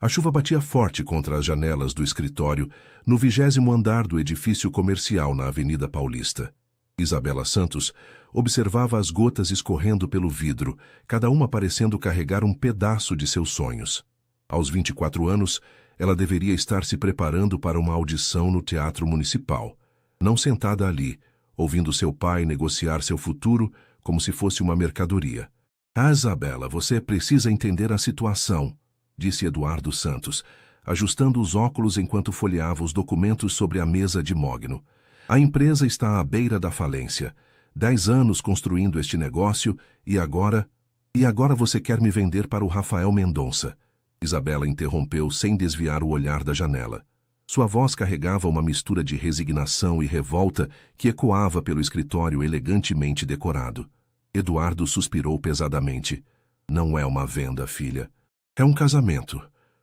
A chuva batia forte contra as janelas do escritório, no 20º andar do edifício comercial na Avenida Paulista. Isabela Santos observava as gotas escorrendo pelo vidro, cada uma parecendo carregar um pedaço de seus sonhos. Aos 24 anos, ela deveria estar se preparando para uma audição no Teatro Municipal, não sentada ali, ouvindo seu pai negociar seu futuro como se fosse uma mercadoria. "Ah, Isabela, você precisa entender a situação", disse Eduardo Santos, ajustando os óculos enquanto folheava os documentos sobre a mesa de mogno. "A empresa está à beira da falência. 10 anos construindo este negócio e agora você quer me vender para o Rafael Mendonça." Isabela interrompeu sem desviar o olhar da janela. Sua voz carregava uma mistura de resignação e revolta que ecoava pelo escritório elegantemente decorado. Eduardo suspirou pesadamente. "Não é uma venda, filha. É um casamento.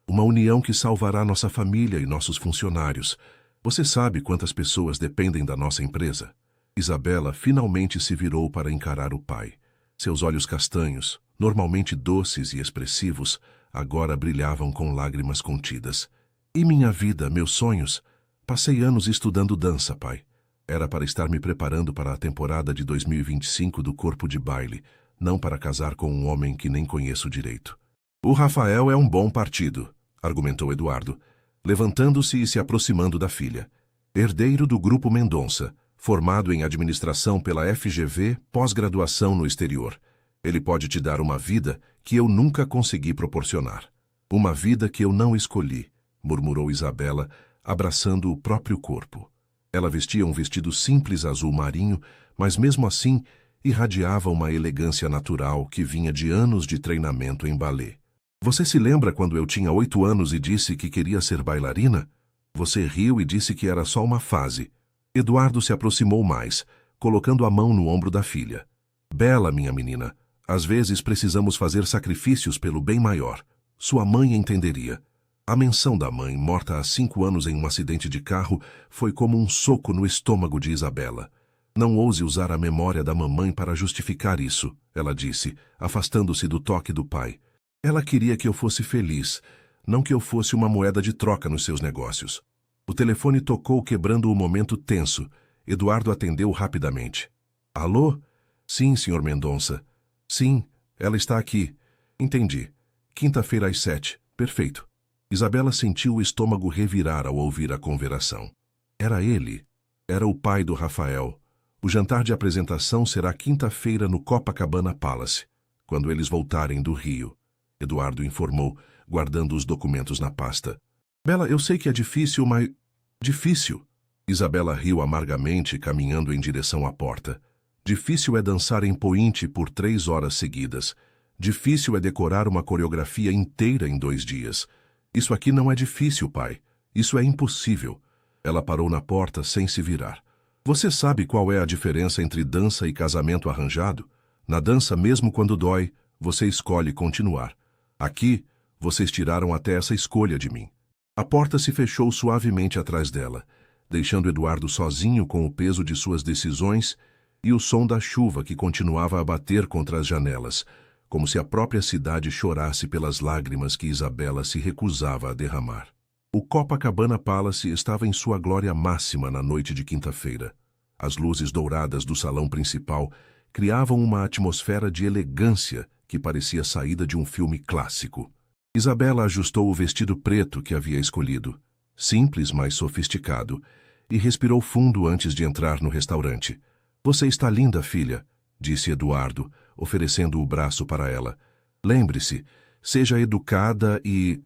Uma união que salvará nossa família e nossos funcionários. Você sabe quantas pessoas dependem da nossa empresa?" Isabela finalmente se virou para encarar o pai. Seus olhos castanhos, normalmente doces e expressivos, agora brilhavam com lágrimas contidas. "E minha vida, meus sonhos? Passei anos estudando dança, pai. Era para estar me preparando para a temporada de 2025 do Corpo de Baile, não para casar com um homem que nem conheço direito." "O Rafael é um bom partido", argumentou Eduardo, levantando-se e se aproximando da filha. "Herdeiro do Grupo Mendonça, formado em administração pela FGV, pós-graduação no exterior. Ele pode te dar uma vida que eu nunca consegui proporcionar. Uma vida que eu não escolhi", murmurou Isabela, abraçando o próprio corpo. Ela vestia um vestido simples azul marinho, mas mesmo assim irradiava uma elegância natural que vinha de anos de treinamento em balé. "Você se lembra quando eu tinha 8 anos e disse que queria ser bailarina? Você riu e disse que era só uma fase." Eduardo se aproximou mais, colocando a mão no ombro da filha. "Bela, minha menina, às vezes precisamos fazer sacrifícios pelo bem maior. Sua mãe entenderia." A menção da mãe, morta há 5 anos em um acidente de carro, foi como um soco no estômago de Isabela. "Não ouse usar a memória da mamãe para justificar isso", ela disse, afastando-se do toque do pai. "Ela queria que eu fosse feliz, não que eu fosse uma moeda de troca nos seus negócios." O telefone tocou, quebrando o momento tenso. Eduardo atendeu rapidamente. "Alô? Sim, Sr. Mendonça. Sim, ela está aqui. Entendi. Quinta-feira às 7. Perfeito." Isabela sentiu o estômago revirar ao ouvir a conversação. Era ele. Era o pai do Rafael. O jantar de apresentação será quinta-feira no Copacabana Palace, quando eles voltarem do Rio. Eduardo informou, guardando os documentos na pasta. "Bela, eu sei que é difícil, mas..." "Difícil?" Isabela riu amargamente, caminhando em direção à porta. "Difícil é dançar em pointe por 3 horas seguidas. Difícil é decorar uma coreografia inteira em 2 dias. Isso aqui não é difícil, pai. Isso é impossível." Ela parou na porta sem se virar. "Você sabe qual é a diferença entre dança e casamento arranjado? Na dança, mesmo quando dói, você escolhe continuar. Aqui, vocês tiraram até essa escolha de mim." A porta se fechou suavemente atrás dela, deixando Eduardo sozinho com o peso de suas decisões e o som da chuva que continuava a bater contra as janelas, como se a própria cidade chorasse pelas lágrimas que Isabela se recusava a derramar. O Copacabana Palace estava em sua glória máxima na noite de quinta-feira. As luzes douradas do salão principal criavam uma atmosfera de elegância que parecia saída de um filme clássico. Isabela ajustou o vestido preto que havia escolhido, simples, mas sofisticado, e respirou fundo antes de entrar no restaurante. "Você está linda, filha", disse Eduardo, oferecendo o braço para ela. "Lembre-se, seja educada e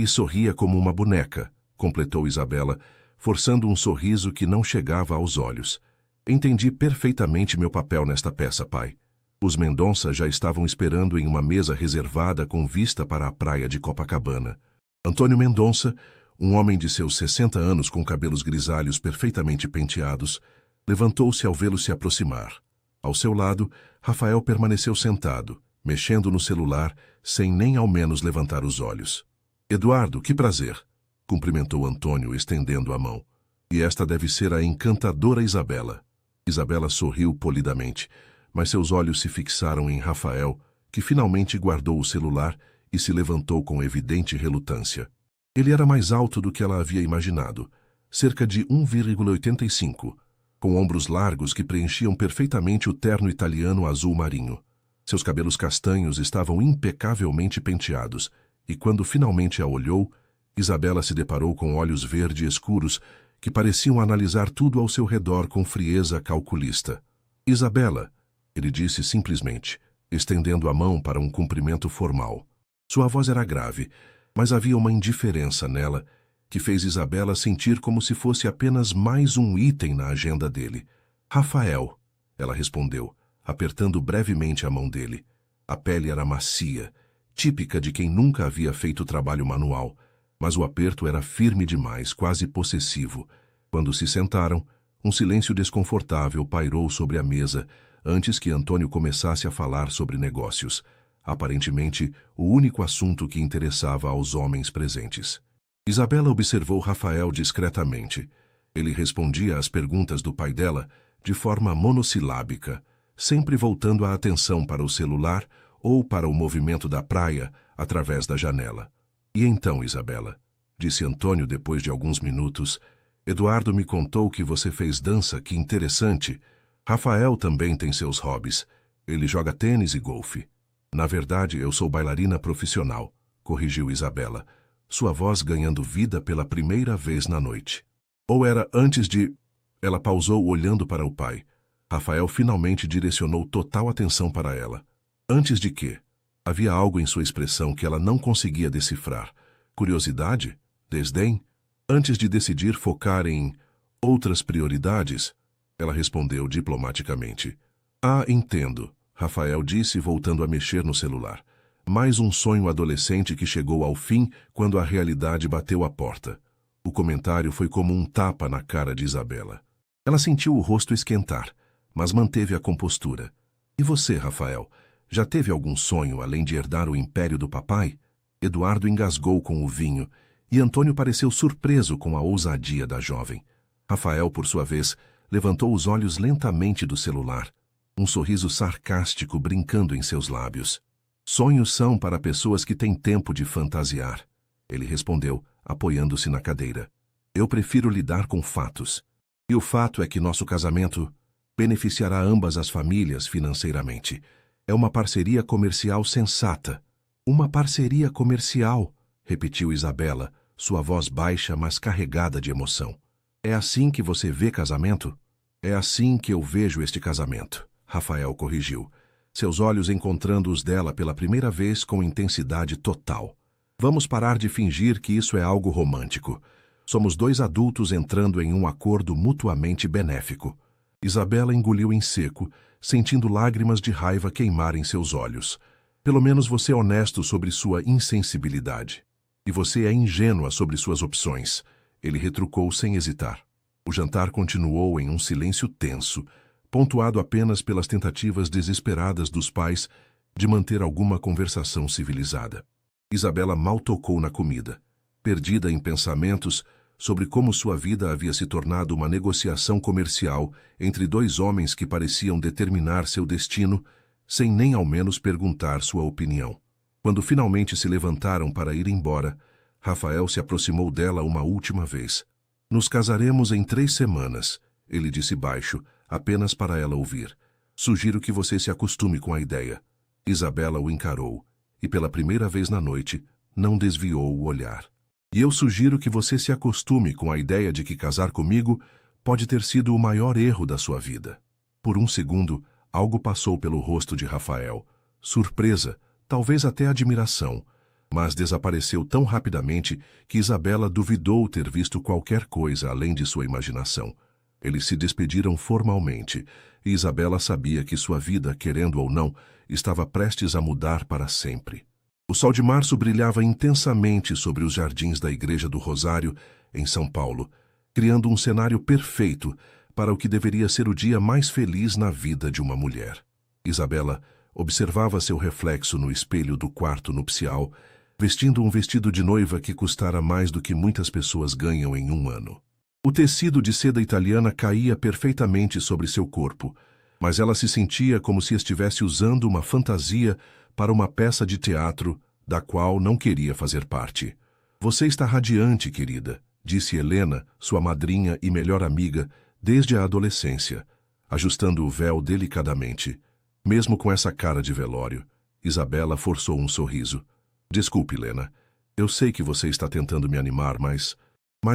sorria como uma boneca", completou Isabela, forçando um sorriso que não chegava aos olhos. "Entendi perfeitamente meu papel nesta peça, pai." Os Mendonça já estavam esperando em uma mesa reservada com vista para a praia de Copacabana. Antônio Mendonça, um homem de seus 60 anos com cabelos grisalhos perfeitamente penteados, levantou-se ao vê-lo se aproximar. Ao seu lado, Rafael permaneceu sentado, mexendo no celular, sem nem ao menos levantar os olhos. "Eduardo, que prazer!" cumprimentou Antônio, estendendo a mão. "E esta deve ser a encantadora Isabela." Isabela sorriu polidamente, mas seus olhos se fixaram em Rafael, que finalmente guardou o celular e se levantou com evidente relutância. Ele era mais alto do que ela havia imaginado, cerca de 1,85, com ombros largos que preenchiam perfeitamente o terno italiano azul marinho. Seus cabelos castanhos estavam impecavelmente penteados, e quando finalmente a olhou, Isabela se deparou com olhos verde escuros que pareciam analisar tudo ao seu redor com frieza calculista. "Isabela", ele disse simplesmente, estendendo a mão para um cumprimento formal. Sua voz era grave, mas havia uma indiferença nela que fez Isabela sentir como se fosse apenas mais um item na agenda dele. "Rafael", ela respondeu, apertando brevemente a mão dele. A pele era macia, típica de quem nunca havia feito trabalho manual, mas o aperto era firme demais, quase possessivo. Quando se sentaram, um silêncio desconfortável pairou sobre a mesa antes que Antônio começasse a falar sobre negócios, aparentemente o único assunto que interessava aos homens presentes. Isabela observou Rafael discretamente. Ele respondia às perguntas do pai dela de forma monossilábica, sempre voltando a atenção para o celular ou para o movimento da praia através da janela. "E então, Isabela", disse Antônio depois de alguns minutos, "Eduardo me contou que você fez dança, que interessante. Rafael também tem seus hobbies. Ele joga tênis e golfe." "Na verdade, eu sou bailarina profissional", corrigiu Isabela, sua voz ganhando vida pela primeira vez na noite. "Ou era antes de..." Ela pausou olhando para o pai. Rafael finalmente direcionou total atenção para ela. "Antes de quê?" Havia algo em sua expressão que ela não conseguia decifrar. Curiosidade? Desdém? "Antes de decidir focar em outras prioridades?" Ela respondeu diplomaticamente. "Ah, entendo", Rafael disse, voltando a mexer no celular. Mais um sonho adolescente que chegou ao fim quando a realidade bateu à porta. O comentário foi como um tapa na cara de Isabela. Ela sentiu o rosto esquentar, mas manteve a compostura. "E você, Rafael, já teve algum sonho além de herdar o império do papai?" Eduardo engasgou com o vinho, e Antônio pareceu surpreso com a ousadia da jovem. Rafael, por sua vez, levantou os olhos lentamente do celular, um sorriso sarcástico brincando em seus lábios. "Sonhos são para pessoas que têm tempo de fantasiar", ele respondeu, apoiando-se na cadeira. "Eu prefiro lidar com fatos. E o fato é que nosso casamento beneficiará ambas as famílias financeiramente. É uma parceria comercial sensata." "Uma parceria comercial", repetiu Isabela, sua voz baixa, mas carregada de emoção. "É assim que você vê casamento?" "É assim que eu vejo este casamento", Rafael corrigiu, seus olhos encontrando os dela pela primeira vez com intensidade total. "Vamos parar de fingir que isso é algo romântico. Somos dois adultos entrando em um acordo mutuamente benéfico." Isabela engoliu em seco, sentindo lágrimas de raiva queimarem seus olhos. "Pelo menos você é honesto sobre sua insensibilidade. E você é ingênua sobre suas opções", ele retrucou sem hesitar. O jantar continuou em um silêncio tenso, pontuado apenas pelas tentativas desesperadas dos pais de manter alguma conversação civilizada. Isabela mal tocou na comida, perdida em pensamentos sobre como sua vida havia se tornado uma negociação comercial entre dois homens que pareciam determinar seu destino sem nem ao menos perguntar sua opinião. Quando finalmente se levantaram para ir embora, Rafael se aproximou dela uma última vez. "Nos casaremos em 3 semanas", ele disse baixo, apenas para ela ouvir. "Sugiro que você se acostume com a ideia." Isabela o encarou, e pela primeira vez na noite, não desviou o olhar. "E eu sugiro que você se acostume com a ideia de que casar comigo pode ter sido o maior erro da sua vida." Por um segundo, algo passou pelo rosto de Rafael. Surpresa, talvez até admiração, mas desapareceu tão rapidamente que Isabela duvidou ter visto qualquer coisa além de sua imaginação. Eles se despediram formalmente, e Isabela sabia que sua vida, querendo ou não, estava prestes a mudar para sempre. O sol de março brilhava intensamente sobre os jardins da Igreja do Rosário, em São Paulo, criando um cenário perfeito para o que deveria ser o dia mais feliz na vida de uma mulher. Isabela observava seu reflexo no espelho do quarto nupcial, vestindo um vestido de noiva que custara mais do que muitas pessoas ganham em um ano. O tecido de seda italiana caía perfeitamente sobre seu corpo, mas ela se sentia como se estivesse usando uma fantasia para uma peça de teatro da qual não queria fazer parte. Você está radiante, querida, disse Helena, sua madrinha e melhor amiga, desde a adolescência, ajustando o véu delicadamente. Mesmo com essa cara de velório, Isabela forçou um sorriso. Desculpe, Helena. Eu sei que você está tentando me animar, mas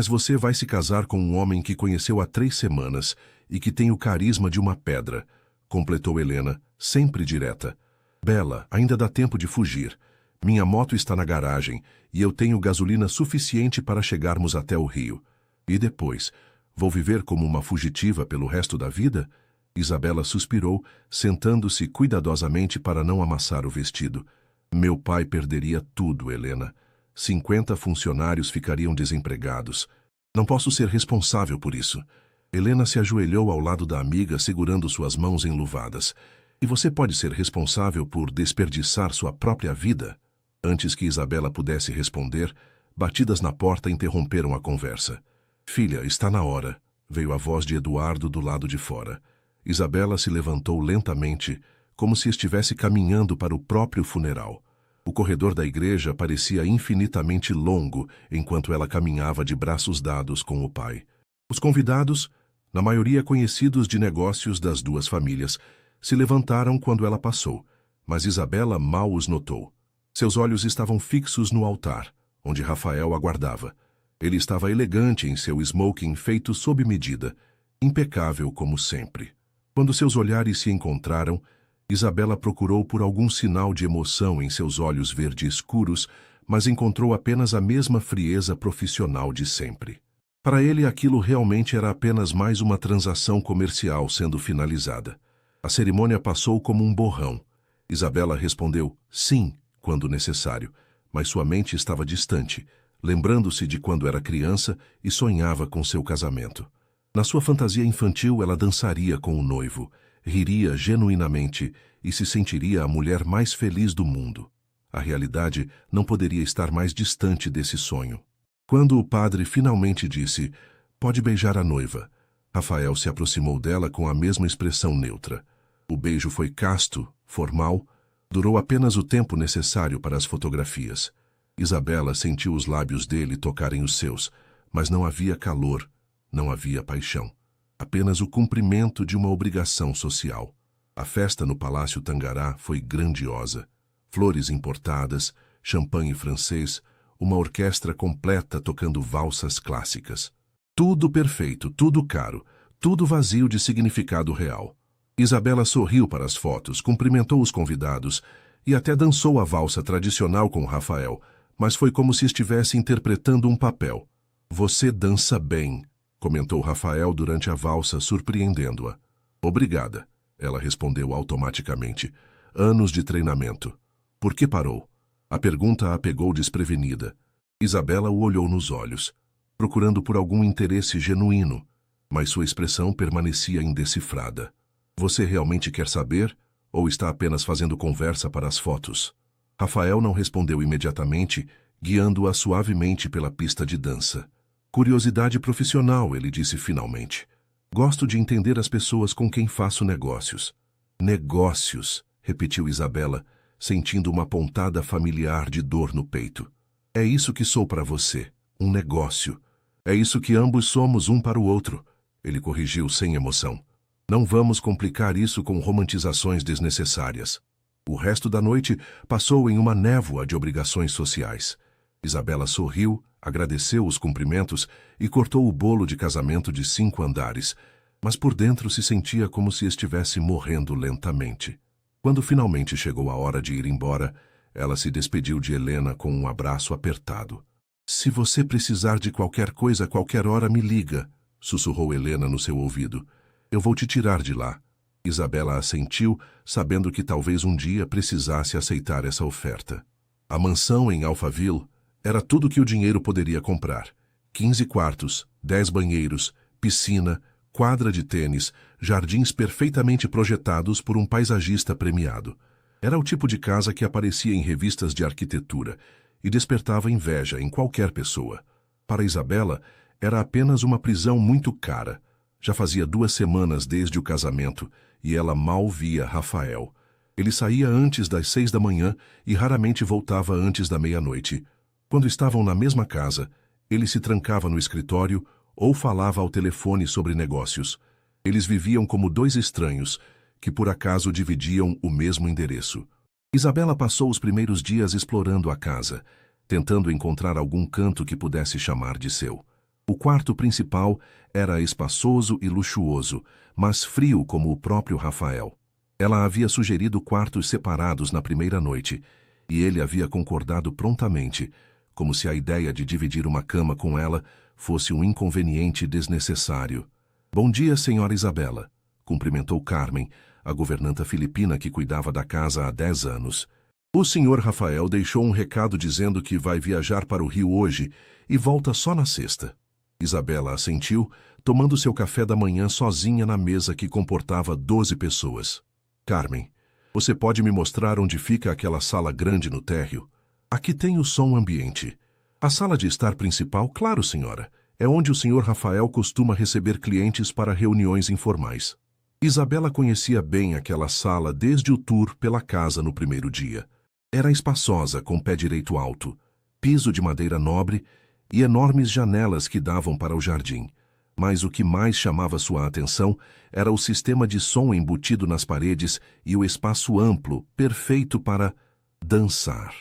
você vai se casar com um homem que conheceu há 3 semanas e que tem o carisma de uma pedra, completou Helena, sempre direta. Bela, ainda dá tempo de fugir. Minha moto está na garagem e eu tenho gasolina suficiente para chegarmos até o Rio. E depois, vou viver como uma fugitiva pelo resto da vida? Isabela suspirou, sentando-se cuidadosamente para não amassar o vestido. Meu pai perderia tudo, Helena. 50 funcionários ficariam desempregados. Não posso ser responsável por isso. Helena se ajoelhou ao lado da amiga, segurando suas mãos enluvadas. E você pode ser responsável por desperdiçar sua própria vida? Antes que Isabela pudesse responder, batidas na porta interromperam a conversa. Filha, está na hora, veio a voz de Eduardo do lado de fora. Isabela se levantou lentamente, como se estivesse caminhando para o próprio funeral. O corredor da igreja parecia infinitamente longo enquanto ela caminhava de braços dados com o pai. Os convidados, na maioria conhecidos de negócios das duas famílias, se levantaram quando ela passou, mas Isabela mal os notou. Seus olhos estavam fixos no altar, onde Rafael aguardava. Ele estava elegante em seu smoking feito sob medida, impecável como sempre. Quando seus olhares se encontraram, Isabela procurou por algum sinal de emoção em seus olhos verde escuros, mas encontrou apenas a mesma frieza profissional de sempre. Para ele, aquilo realmente era apenas mais uma transação comercial sendo finalizada. A cerimônia passou como um borrão. Isabela respondeu sim, quando necessário, mas sua mente estava distante, lembrando-se de quando era criança e sonhava com seu casamento. Na sua fantasia infantil, ela dançaria com o noivo, riria genuinamente e se sentiria a mulher mais feliz do mundo. A realidade não poderia estar mais distante desse sonho. Quando o padre finalmente disse, "Pode beijar a noiva", Rafael se aproximou dela com a mesma expressão neutra. O beijo foi casto, formal, durou apenas o tempo necessário para as fotografias. Isabela sentiu os lábios dele tocarem os seus, mas não havia calor, não havia paixão. Apenas o cumprimento de uma obrigação social. A festa no Palácio Tangará foi grandiosa. Flores importadas, champanhe francês, uma orquestra completa tocando valsas clássicas. Tudo perfeito, tudo caro, tudo vazio de significado real. Isabela sorriu para as fotos, cumprimentou os convidados e até dançou a valsa tradicional com Rafael, mas foi como se estivesse interpretando um papel. "Você dança bem", comentou Rafael durante a valsa, surpreendendo-a. "Obrigada", ela respondeu automaticamente. "Anos de treinamento." "Por que parou?" A pergunta a pegou desprevenida. Isabela o olhou nos olhos, procurando por algum interesse genuíno, mas sua expressão permanecia indecifrada. "Você realmente quer saber, ou está apenas fazendo conversa para as fotos?" Rafael não respondeu imediatamente, guiando-a suavemente pela pista de dança. "Curiosidade profissional", ele disse finalmente. "Gosto de entender as pessoas com quem faço negócios." "Negócios", repetiu Isabela, sentindo uma pontada familiar de dor no peito. "É isso que sou para você, um negócio. É isso que ambos somos um para o outro", ele corrigiu sem emoção. "Não vamos complicar isso com romantizações desnecessárias." O resto da noite passou em uma névoa de obrigações sociais. Isabela sorriu, agradeceu os cumprimentos e cortou o bolo de casamento de 5 andares, mas por dentro se sentia como se estivesse morrendo lentamente. Quando finalmente chegou a hora de ir embora, ela se despediu de Helena com um abraço apertado. "Se você precisar de qualquer coisa a qualquer hora, me liga", sussurrou Helena no seu ouvido. "Eu vou te tirar de lá." Isabela assentiu, sabendo que talvez um dia precisasse aceitar essa oferta. A mansão em Alphaville era tudo que o dinheiro poderia comprar. 15 quartos, 10 banheiros, piscina, quadra de tênis, jardins perfeitamente projetados por um paisagista premiado. Era o tipo de casa que aparecia em revistas de arquitetura e despertava inveja em qualquer pessoa. Para Isabela, era apenas uma prisão muito cara. Já fazia 2 semanas desde o casamento e ela mal via Rafael. Ele saía antes das 6 da manhã e raramente voltava antes da meia-noite. Quando estavam na mesma casa, ele se trancava no escritório ou falava ao telefone sobre negócios. Eles viviam como dois estranhos, que por acaso dividiam o mesmo endereço. Isabela passou os primeiros dias explorando a casa, tentando encontrar algum canto que pudesse chamar de seu. O quarto principal era espaçoso e luxuoso, mas frio como o próprio Rafael. Ela havia sugerido quartos separados na primeira noite, e ele havia concordado prontamente, como se a ideia de dividir uma cama com ela fosse um inconveniente desnecessário. "Bom dia, senhora Isabela", cumprimentou Carmen, a governanta filipina que cuidava da casa há 10 anos. "O senhor Rafael deixou um recado dizendo que vai viajar para o Rio hoje e volta só na sexta." Isabela assentiu, tomando seu café da manhã sozinha na mesa que comportava 12 pessoas. "Carmen, você pode me mostrar onde fica aquela sala grande no térreo? Aqui tem o som ambiente." "A sala de estar principal, claro, senhora. É onde o senhor Rafael costuma receber clientes para reuniões informais." Isabela conhecia bem aquela sala desde o tour pela casa no primeiro dia. Era espaçosa, com pé direito alto, piso de madeira nobre e enormes janelas que davam para o jardim. Mas o que mais chamava sua atenção era o sistema de som embutido nas paredes e o espaço amplo, perfeito para dançar.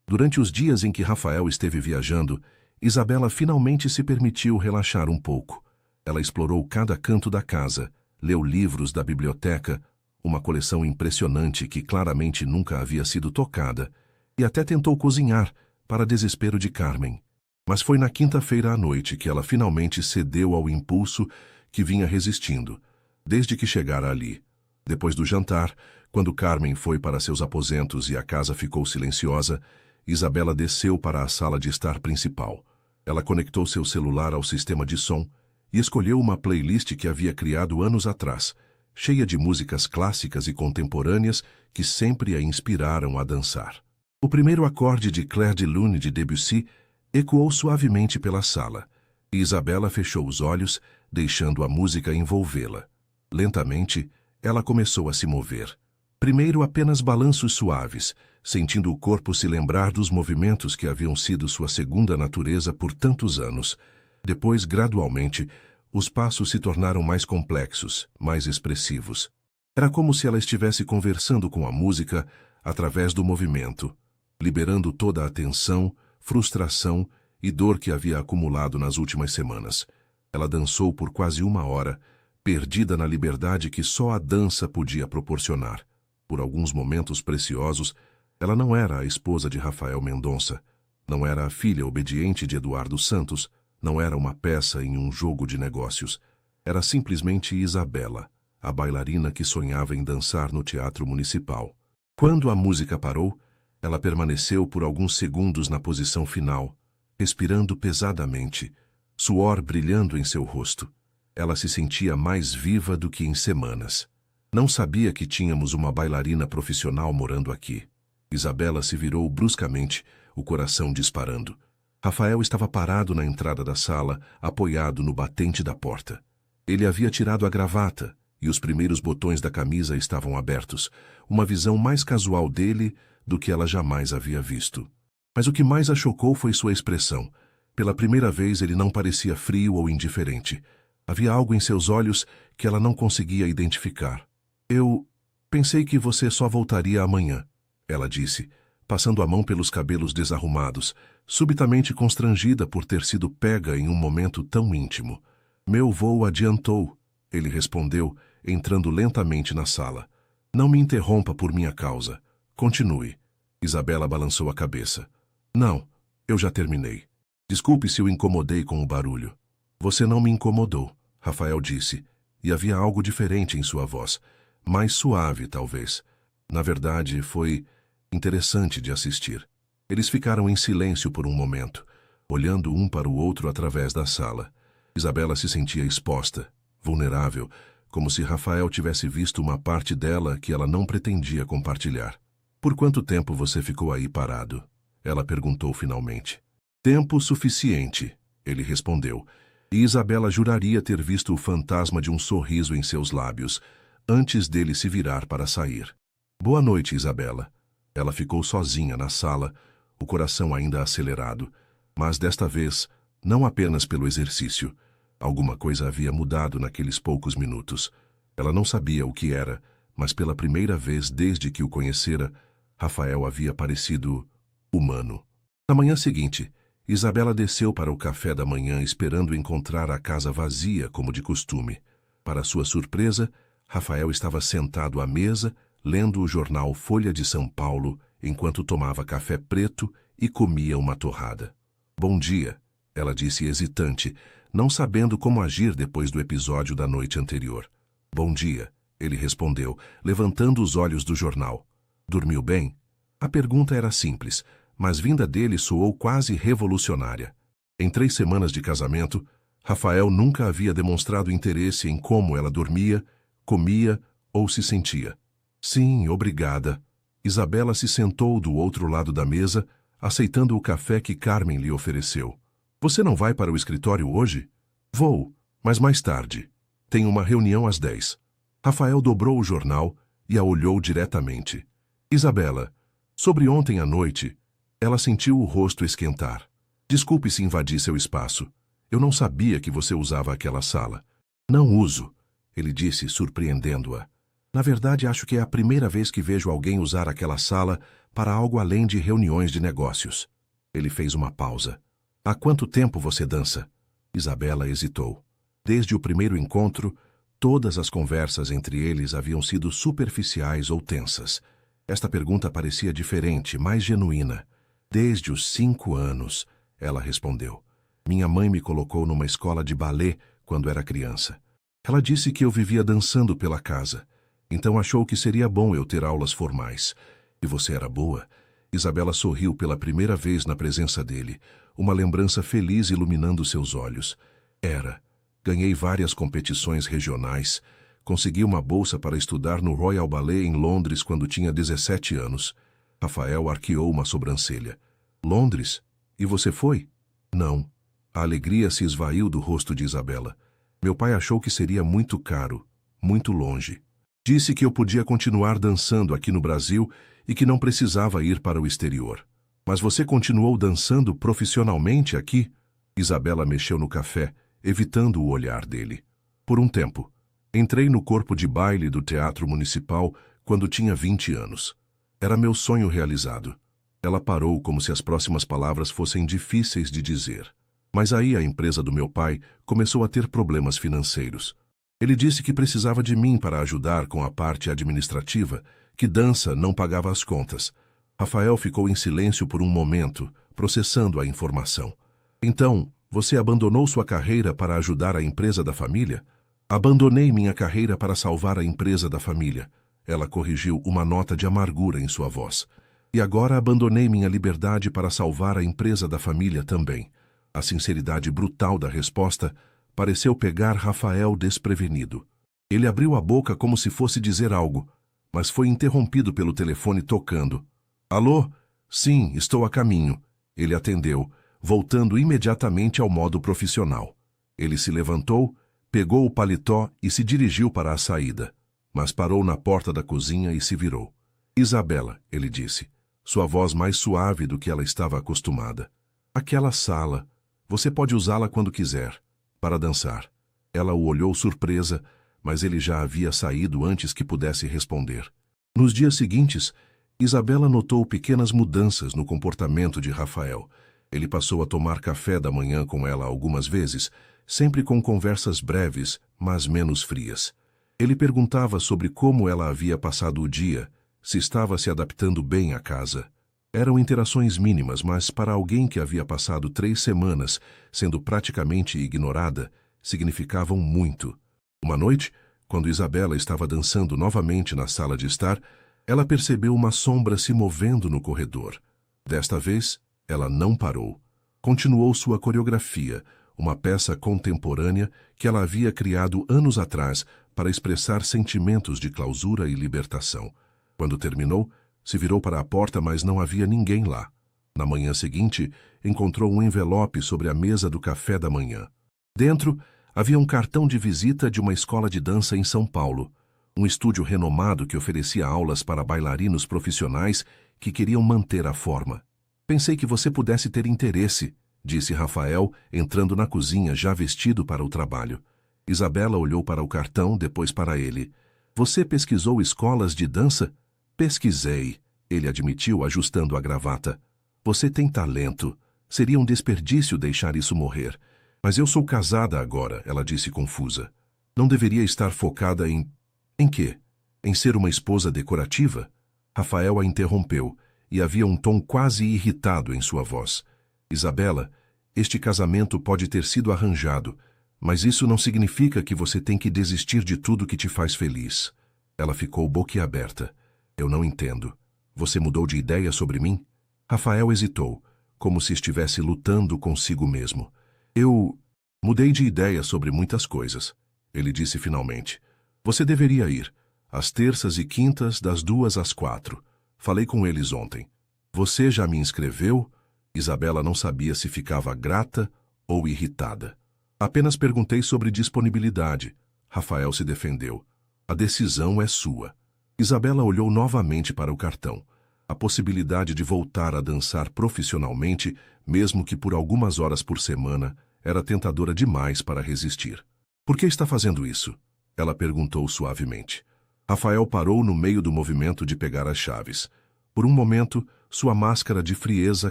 Durante os dias em que Rafael esteve viajando, Isabela finalmente se permitiu relaxar um pouco. Ela explorou cada canto da casa, leu livros da biblioteca, uma coleção impressionante que claramente nunca havia sido tocada, e até tentou cozinhar, para desespero de Carmen. Mas foi na quinta-feira à noite que ela finalmente cedeu ao impulso que vinha resistindo, desde que chegara ali. Depois do jantar, quando Carmen foi para seus aposentos e a casa ficou silenciosa, Isabela desceu para a sala de estar principal. Ela conectou seu celular ao sistema de som e escolheu uma playlist que havia criado anos atrás, cheia de músicas clássicas e contemporâneas que sempre a inspiraram a dançar. O primeiro acorde de Clair de Lune de Debussy ecoou suavemente pela sala, e Isabela fechou os olhos, deixando a música envolvê-la. Lentamente, ela começou a se mover. Primeiro apenas balanços suaves, sentindo o corpo se lembrar dos movimentos que haviam sido sua segunda natureza por tantos anos. Depois, gradualmente, os passos se tornaram mais complexos, mais expressivos. Era como se ela estivesse conversando com a música através do movimento, liberando toda a tensão, frustração e dor que havia acumulado nas últimas semanas. Ela dançou por quase 1 hora, perdida na liberdade que só a dança podia proporcionar. Por alguns momentos preciosos, ela não era a esposa de Rafael Mendonça, não era a filha obediente de Eduardo Santos, não era uma peça em um jogo de negócios. Era simplesmente Isabela, a bailarina que sonhava em dançar no Teatro Municipal. Quando a música parou, ela permaneceu por alguns segundos na posição final, respirando pesadamente, suor brilhando em seu rosto. Ela se sentia mais viva do que em semanas. "Não sabia que tínhamos uma bailarina profissional morando aqui." Isabela se virou bruscamente, o coração disparando. Rafael estava parado na entrada da sala, apoiado no batente da porta. Ele havia tirado a gravata, e os primeiros botões da camisa estavam abertos, uma visão mais casual dele do que ela jamais havia visto. Mas o que mais a chocou foi sua expressão. Pela primeira vez ele não parecia frio ou indiferente. Havia algo em seus olhos que ela não conseguia identificar. "Eu pensei que você só voltaria amanhã", ela disse, passando a mão pelos cabelos desarrumados, subitamente constrangida por ter sido pega em um momento tão íntimo. "Meu voo adiantou", ele respondeu, entrando lentamente na sala. "Não me interrompa por minha causa. Continue." Isabela balançou a cabeça. "Não, eu já terminei. Desculpe se o incomodei com o barulho." "Você não me incomodou", Rafael disse, e havia algo diferente em sua voz, mais suave, talvez. Na verdade, foi interessante de assistir. Eles ficaram em silêncio por um momento, olhando um para o outro através da sala. Isabela se sentia exposta, vulnerável, como se Rafael tivesse visto uma parte dela que ela não pretendia compartilhar. "Por quanto tempo você ficou aí parado?" ela perguntou finalmente. "Tempo suficiente", ele respondeu, e Isabela juraria ter visto o fantasma de um sorriso em seus lábios, antes dele se virar para sair. "Boa noite, Isabela." Ela ficou sozinha na sala, o coração ainda acelerado, mas desta vez, não apenas pelo exercício. Alguma coisa havia mudado naqueles poucos minutos. Ela não sabia o que era, mas pela primeira vez desde que o conhecera, Rafael havia parecido humano. Na manhã seguinte, Isabela desceu para o café da manhã esperando encontrar a casa vazia como de costume. Para sua surpresa, Rafael estava sentado à mesa, lendo o jornal Folha de São Paulo, enquanto tomava café preto e comia uma torrada. "Bom dia", ela disse hesitante, não sabendo como agir depois do episódio da noite anterior. "Bom dia", ele respondeu, levantando os olhos do jornal. "Dormiu bem?" A pergunta era simples, mas vinda dele soou quase revolucionária. Em 3 semanas de casamento, Rafael nunca havia demonstrado interesse em como ela dormia, comia ou se sentia. "Sim, obrigada." Isabela se sentou do outro lado da mesa, aceitando o café que Carmen lhe ofereceu. "Você não vai para o escritório hoje?" "Vou, mas mais tarde. Tenho uma reunião às 10. Rafael dobrou o jornal e a olhou diretamente. "Isabela, sobre ontem à noite..." Ela sentiu o rosto esquentar. "Desculpe se invadi seu espaço. Eu não sabia que você usava aquela sala." "Não uso", ele disse, surpreendendo-a. "Na verdade, acho que é a primeira vez que vejo alguém usar aquela sala para algo além de reuniões de negócios." Ele fez uma pausa. "Há quanto tempo você dança?" Isabela hesitou. Desde o primeiro encontro, todas as conversas entre eles haviam sido superficiais ou tensas. Esta pergunta parecia diferente, mais genuína. "Desde os 5 anos", ela respondeu. "Minha mãe me colocou numa escola de balé quando era criança. Ela disse que eu vivia dançando pela casa, então achou que seria bom eu ter aulas formais. E você era boa?" Isabela sorriu pela primeira vez na presença dele, uma lembrança feliz iluminando seus olhos. "Era. Ganhei várias competições regionais. Consegui uma bolsa para estudar no Royal Ballet em Londres quando tinha 17 anos. Rafael arqueou uma sobrancelha. "Londres? E você foi?" "Não." A alegria se esvaiu do rosto de Isabela. "Meu pai achou que seria muito caro, muito longe. Disse que eu podia continuar dançando aqui no Brasil e que não precisava ir para o exterior." "Mas você continuou dançando profissionalmente aqui?" Isabela mexeu no café, evitando o olhar dele. "Por um tempo. Entrei no corpo de baile do Teatro Municipal quando tinha 20 anos. Era meu sonho realizado." Ela parou como se as próximas palavras fossem difíceis de dizer. "Mas aí a empresa do meu pai começou a ter problemas financeiros. Ele disse que precisava de mim para ajudar com a parte administrativa, que dança não pagava as contas." Rafael ficou em silêncio por um momento, processando a informação. "Então, você abandonou sua carreira para ajudar a empresa da família?" "Abandonei minha carreira para salvar a empresa da família." Ela corrigiu uma nota de amargura em sua voz. "E agora abandonei minha liberdade para salvar a empresa da família também." A sinceridade brutal da resposta pareceu pegar Rafael desprevenido. Ele abriu a boca como se fosse dizer algo, mas foi interrompido pelo telefone tocando. "Alô? Sim, estou a caminho." Ele atendeu, voltando imediatamente ao modo profissional. Ele se levantou, pegou o paletó e se dirigiu para a saída, mas parou na porta da cozinha e se virou. "Isabela", ele disse, sua voz mais suave do que ela estava acostumada. "Aquela sala, você pode usá-la quando quiser, para dançar." Ela o olhou surpresa, mas ele já havia saído antes que pudesse responder. Nos dias seguintes, Isabela notou pequenas mudanças no comportamento de Rafael. Ele passou a tomar café da manhã com ela algumas vezes, sempre com conversas breves, mas menos frias. Ele perguntava sobre como ela havia passado o dia, se estava se adaptando bem à casa. Eram interações mínimas, mas para alguém que havia passado 3 semanas sendo praticamente ignorada, significavam muito. Uma noite, quando Isabela estava dançando novamente na sala de estar, ela percebeu uma sombra se movendo no corredor. Desta vez, ela não parou. Continuou sua coreografia, uma peça contemporânea que ela havia criado anos atrás para expressar sentimentos de clausura e libertação. Quando terminou, se virou para a porta, mas não havia ninguém lá. Na manhã seguinte, encontrou um envelope sobre a mesa do café da manhã. Dentro, havia um cartão de visita de uma escola de dança em São Paulo, um estúdio renomado que oferecia aulas para bailarinos profissionais que queriam manter a forma. Pensei que você pudesse ter interesse, disse Rafael, entrando na cozinha já vestido para o trabalho. Isabela olhou para o cartão, depois para ele. Você pesquisou escolas de dança? Pesquisei, ele admitiu, ajustando a gravata. Você tem talento. Seria um desperdício deixar isso morrer. Mas eu sou casada agora, ela disse confusa. Não deveria estar focada em... Em quê? Em ser uma esposa decorativa? Rafael a interrompeu, e havia um tom quase irritado em sua voz. Isabela, este casamento pode ter sido arranjado, mas isso não significa que você tem que desistir de tudo que te faz feliz. Ela ficou boquiaberta. Eu não entendo. Você mudou de ideia sobre mim? Rafael hesitou, como se estivesse lutando consigo mesmo. Eu mudei de ideia sobre muitas coisas, ele disse finalmente. Você deveria ir, às terças e quintas, das 2 às 4. Falei com eles ontem. Você já me inscreveu? Isabela não sabia se ficava grata ou irritada. Apenas perguntei sobre disponibilidade. Rafael se defendeu. A decisão é sua. Isabela olhou novamente para o cartão. A possibilidade de voltar a dançar profissionalmente, mesmo que por algumas horas por semana, era tentadora demais para resistir. Por que está fazendo isso? Ela perguntou suavemente. Rafael parou no meio do movimento de pegar as chaves. Por um momento, sua máscara de frieza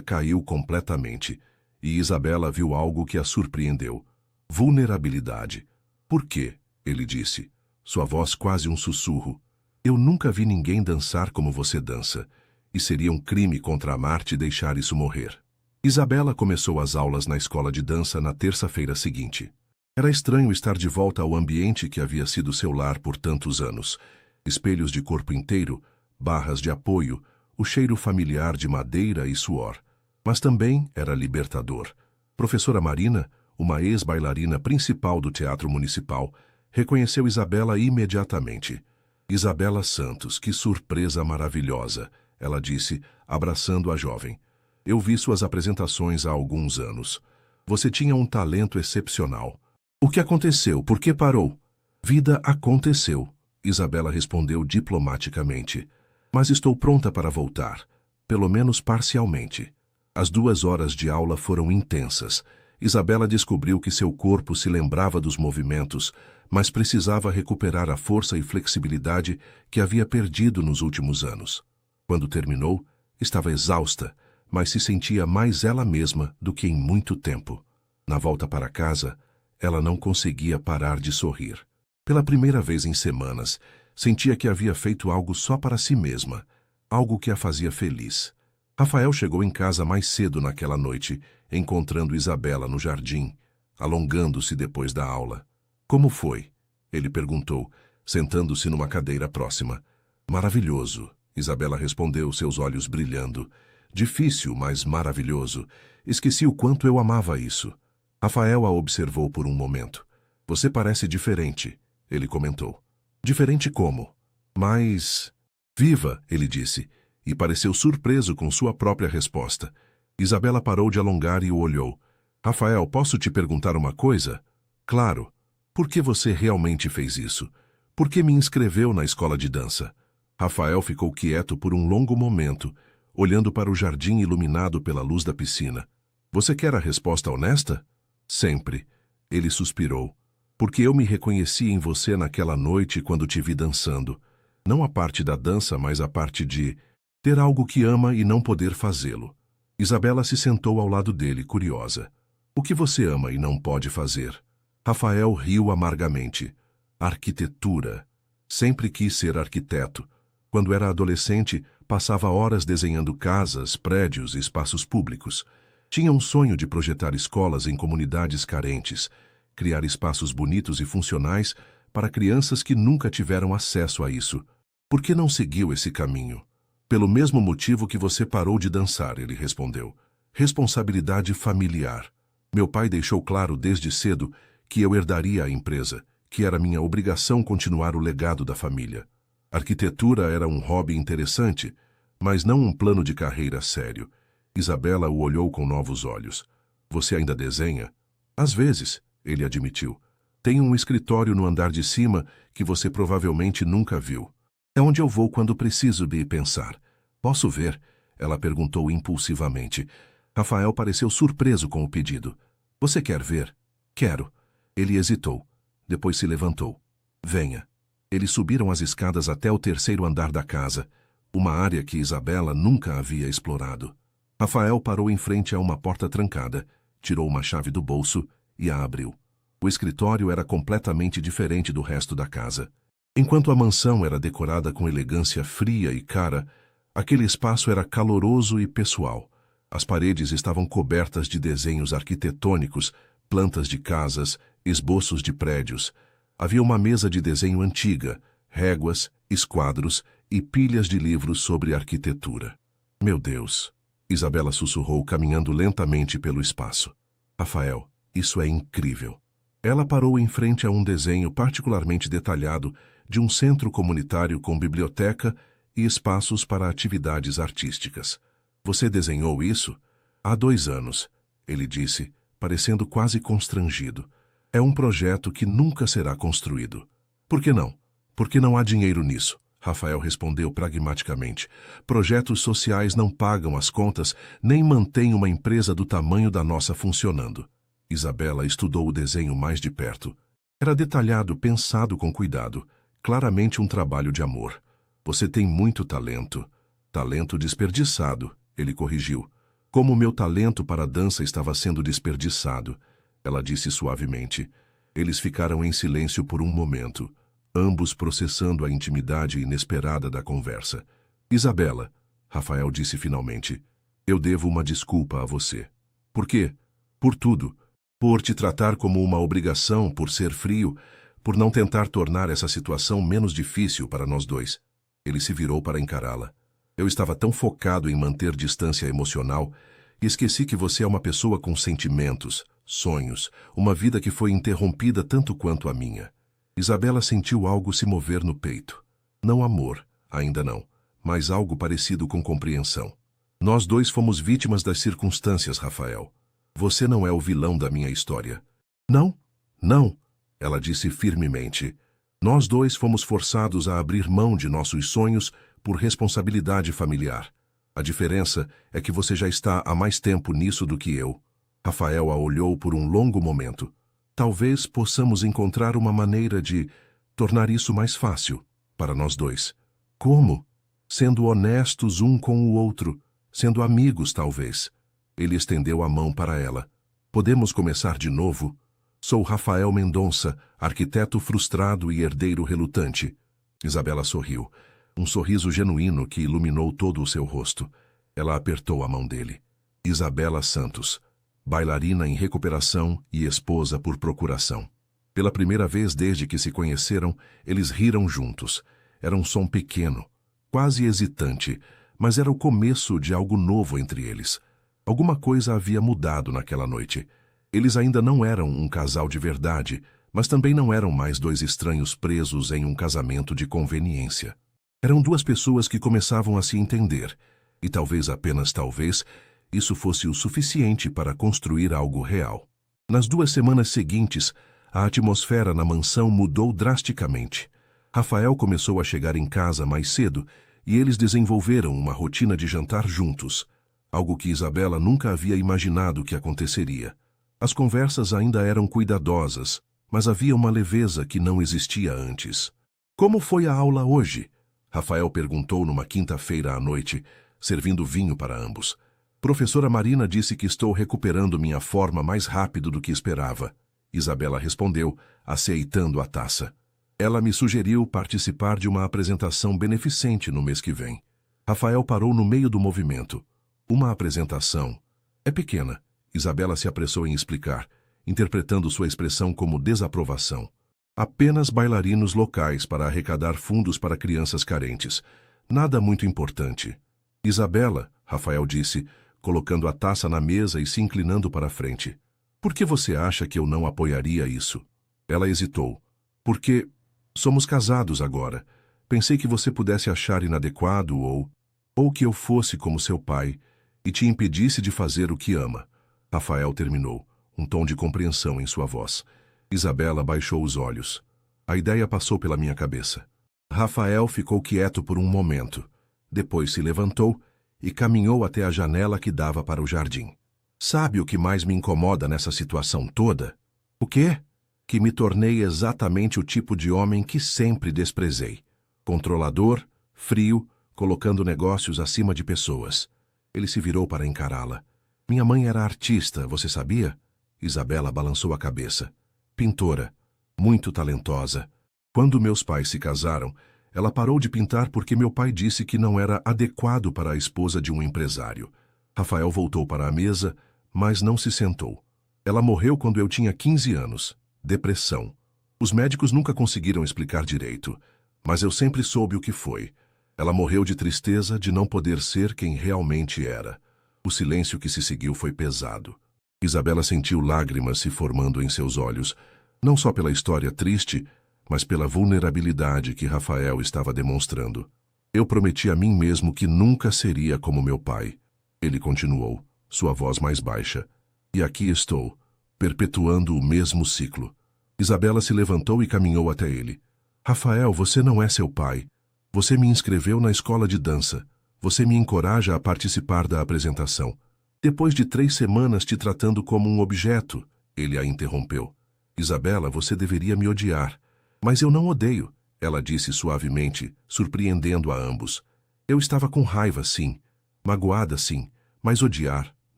caiu completamente, e Isabela viu algo que a surpreendeu. Vulnerabilidade. Por quê? Ele disse. Sua voz quase um sussurro. Eu nunca vi ninguém dançar como você dança, e seria um crime contra a Marte deixar isso morrer. Isabela começou as aulas na escola de dança na terça-feira seguinte. Era estranho estar de volta ao ambiente que havia sido seu lar por tantos anos. Espelhos de corpo inteiro, barras de apoio, o cheiro familiar de madeira e suor. Mas também era libertador. Professora Marina, uma ex-bailarina principal do Teatro Municipal, reconheceu Isabela imediatamente. Isabela Santos, que surpresa maravilhosa, ela disse, abraçando a jovem. Eu vi suas apresentações há alguns anos. Você tinha um talento excepcional. O que aconteceu? Por que parou? Vida aconteceu, Isabela respondeu diplomaticamente. Mas estou pronta para voltar, pelo menos parcialmente. As 2 horas de aula foram intensas. Isabela descobriu que seu corpo se lembrava dos movimentos, mas precisava recuperar a força e flexibilidade que havia perdido nos últimos anos. Quando terminou, estava exausta, mas se sentia mais ela mesma do que em muito tempo. Na volta para casa, ela não conseguia parar de sorrir. Pela primeira vez em semanas, sentia que havia feito algo só para si mesma, algo que a fazia feliz. Rafael chegou em casa mais cedo naquela noite, encontrando Isabela no jardim, alongando-se depois da aula. Como foi? Ele perguntou, sentando-se numa cadeira próxima. Maravilhoso, Isabela respondeu, seus olhos brilhando. Difícil, mas maravilhoso. Esqueci o quanto eu amava isso. Rafael a observou por um momento. Você parece diferente, ele comentou. Diferente como? Mas... Viva, ele disse, e pareceu surpreso com sua própria resposta. Isabela parou de alongar e o olhou. Rafael, posso te perguntar uma coisa? Claro. Por que você realmente fez isso? Por que me inscreveu na escola de dança? Rafael ficou quieto por um longo momento, olhando para o jardim iluminado pela luz da piscina. Você quer a resposta honesta? Sempre. Ele suspirou. Porque eu me reconheci em você naquela noite quando te vi dançando. Não a parte da dança, mas a parte de ter algo que ama e não poder fazê-lo. Isabela se sentou ao lado dele, curiosa. O que você ama e não pode fazer? Rafael riu amargamente. Arquitetura. Sempre quis ser arquiteto. Quando era adolescente, passava horas desenhando casas, prédios e espaços públicos. Tinha um sonho de projetar escolas em comunidades carentes, criar espaços bonitos e funcionais para crianças que nunca tiveram acesso a isso. Por que não seguiu esse caminho? Pelo mesmo motivo que você parou de dançar, ele respondeu. Responsabilidade familiar. Meu pai deixou claro desde cedo que eu herdaria a empresa, que era minha obrigação continuar o legado da família. Arquitetura era um hobby interessante, mas não um plano de carreira sério. Isabela o olhou com novos olhos. Você ainda desenha? Às vezes, ele admitiu. Tem um escritório no andar de cima que você provavelmente nunca viu. É onde eu vou quando preciso de pensar. Posso ver? Ela perguntou impulsivamente. Rafael pareceu surpreso com o pedido. Você quer ver? Quero. Ele hesitou. Depois se levantou. Venha. Eles subiram as escadas até o terceiro andar da casa, uma área que Isabela nunca havia explorado. Rafael parou em frente a uma porta trancada, tirou uma chave do bolso e a abriu. O escritório era completamente diferente do resto da casa. Enquanto a mansão era decorada com elegância fria e cara, aquele espaço era caloroso e pessoal. As paredes estavam cobertas de desenhos arquitetônicos, plantas de casas, esboços de prédios. Havia uma mesa de desenho antiga, réguas, esquadros e pilhas de livros sobre arquitetura. Meu Deus! Isabela sussurrou, caminhando lentamente pelo espaço. Rafael, isso é incrível. Ela parou em frente a um desenho particularmente detalhado de um centro comunitário com biblioteca e espaços para atividades artísticas. Você desenhou isso? Há 2 anos, ele disse, parecendo quase constrangido. É um projeto que nunca será construído. Por que não? Porque não há dinheiro nisso, Rafael respondeu pragmaticamente. Projetos sociais não pagam as contas nem mantêm uma empresa do tamanho da nossa funcionando. Isabela estudou o desenho mais de perto. Era detalhado, pensado com cuidado, claramente um trabalho de amor. Você tem muito talento. Talento desperdiçado, ele corrigiu. Como o meu talento para a dança estava sendo desperdiçado, ela disse suavemente. Eles ficaram em silêncio por um momento, ambos processando a intimidade inesperada da conversa. Isabela, Rafael disse finalmente, eu devo uma desculpa a você. Por quê? Por tudo. Por te tratar como uma obrigação, por ser frio, por não tentar tornar essa situação menos difícil para nós dois. Ele se virou para encará-la. Eu estava tão focado em manter distância emocional e esqueci que você é uma pessoa com sentimentos, sonhos, uma vida que foi interrompida tanto quanto a minha. Isabela sentiu algo se mover no peito. Não amor, ainda não, mas algo parecido com compreensão. Nós dois fomos vítimas das circunstâncias, Rafael. Você não é o vilão da minha história. Não, não, ela disse firmemente. Nós dois fomos forçados a abrir mão de nossos sonhos por responsabilidade familiar. A diferença é que você já está há mais tempo nisso do que eu. Rafael a olhou por um longo momento. Talvez possamos encontrar uma maneira de tornar isso mais fácil para nós dois. Como? Sendo honestos um com o outro, sendo amigos, talvez. Ele estendeu a mão para ela. Podemos começar de novo? Sou Rafael Mendonça, arquiteto frustrado e herdeiro relutante. Isabela sorriu. Um sorriso genuíno que iluminou todo o seu rosto. Ela apertou a mão dele. Isabela Santos, bailarina em recuperação e esposa por procuração. Pela primeira vez desde que se conheceram, eles riram juntos. Era um som pequeno, quase hesitante, mas era o começo de algo novo entre eles. Alguma coisa havia mudado naquela noite. Eles ainda não eram um casal de verdade, mas também não eram mais 2 estranhos presos em um casamento de conveniência. Eram 2 pessoas que começavam a se entender, e talvez, apenas talvez, isso fosse o suficiente para construir algo real. Nas 2 semanas seguintes, a atmosfera na mansão mudou drasticamente. Rafael começou a chegar em casa mais cedo e eles desenvolveram uma rotina de jantar juntos, algo que Isabela nunca havia imaginado que aconteceria. As conversas ainda eram cuidadosas, mas havia uma leveza que não existia antes. Como foi a aula hoje? Rafael perguntou numa quinta-feira à noite, servindo vinho para ambos. Professora Marina disse que estou recuperando minha forma mais rápido do que esperava. Isabela respondeu, aceitando a taça. Ela me sugeriu participar de uma apresentação beneficente no mês que vem. Rafael parou no meio do movimento. Uma apresentação. É pequena. Isabela se apressou em explicar, interpretando sua expressão como desaprovação. Apenas bailarinos locais para arrecadar fundos para crianças carentes. Nada muito importante. Isabela, Rafael disse, colocando a taça na mesa e se inclinando para a frente. Por que você acha que eu não apoiaria isso? Ela hesitou. Porque somos casados agora. Pensei que você pudesse achar inadequado ou que eu fosse como seu pai e te impedisse de fazer o que ama. Rafael terminou, um tom de compreensão em sua voz. Isabela baixou os olhos. A ideia passou pela minha cabeça. Rafael ficou quieto por um momento. Depois se levantou e caminhou até a janela que dava para o jardim. Sabe o que mais me incomoda nessa situação toda? O quê? Que me tornei exatamente o tipo de homem que sempre desprezei. Controlador, frio, colocando negócios acima de pessoas. Ele se virou para encará-la. Minha mãe era artista, você sabia? Isabela balançou a cabeça. Pintora. Muito talentosa. Quando meus pais se casaram, ela parou de pintar porque meu pai disse que não era adequado para a esposa de um empresário. Rafael voltou para a mesa, mas não se sentou. Ela morreu quando eu tinha 15 anos. Depressão. Os médicos nunca conseguiram explicar direito, mas eu sempre soube o que foi. Ela morreu de tristeza de não poder ser quem realmente era. O silêncio que se seguiu foi pesado. Isabela sentiu lágrimas se formando em seus olhos, não só pela história triste, mas pela vulnerabilidade que Rafael estava demonstrando. Eu prometi a mim mesmo que nunca seria como meu pai. Ele continuou, sua voz mais baixa. E aqui estou, perpetuando o mesmo ciclo. Isabela se levantou e caminhou até ele. Rafael, você não é seu pai. Você me inscreveu na escola de dança. Você me encoraja a participar da apresentação. Depois de 3 semanas te tratando como um objeto, ele a interrompeu. Isabela, você deveria me odiar. Mas eu não odeio, ela disse suavemente, surpreendendo a ambos. Eu estava com raiva, sim. Magoada, sim. Mas odiar,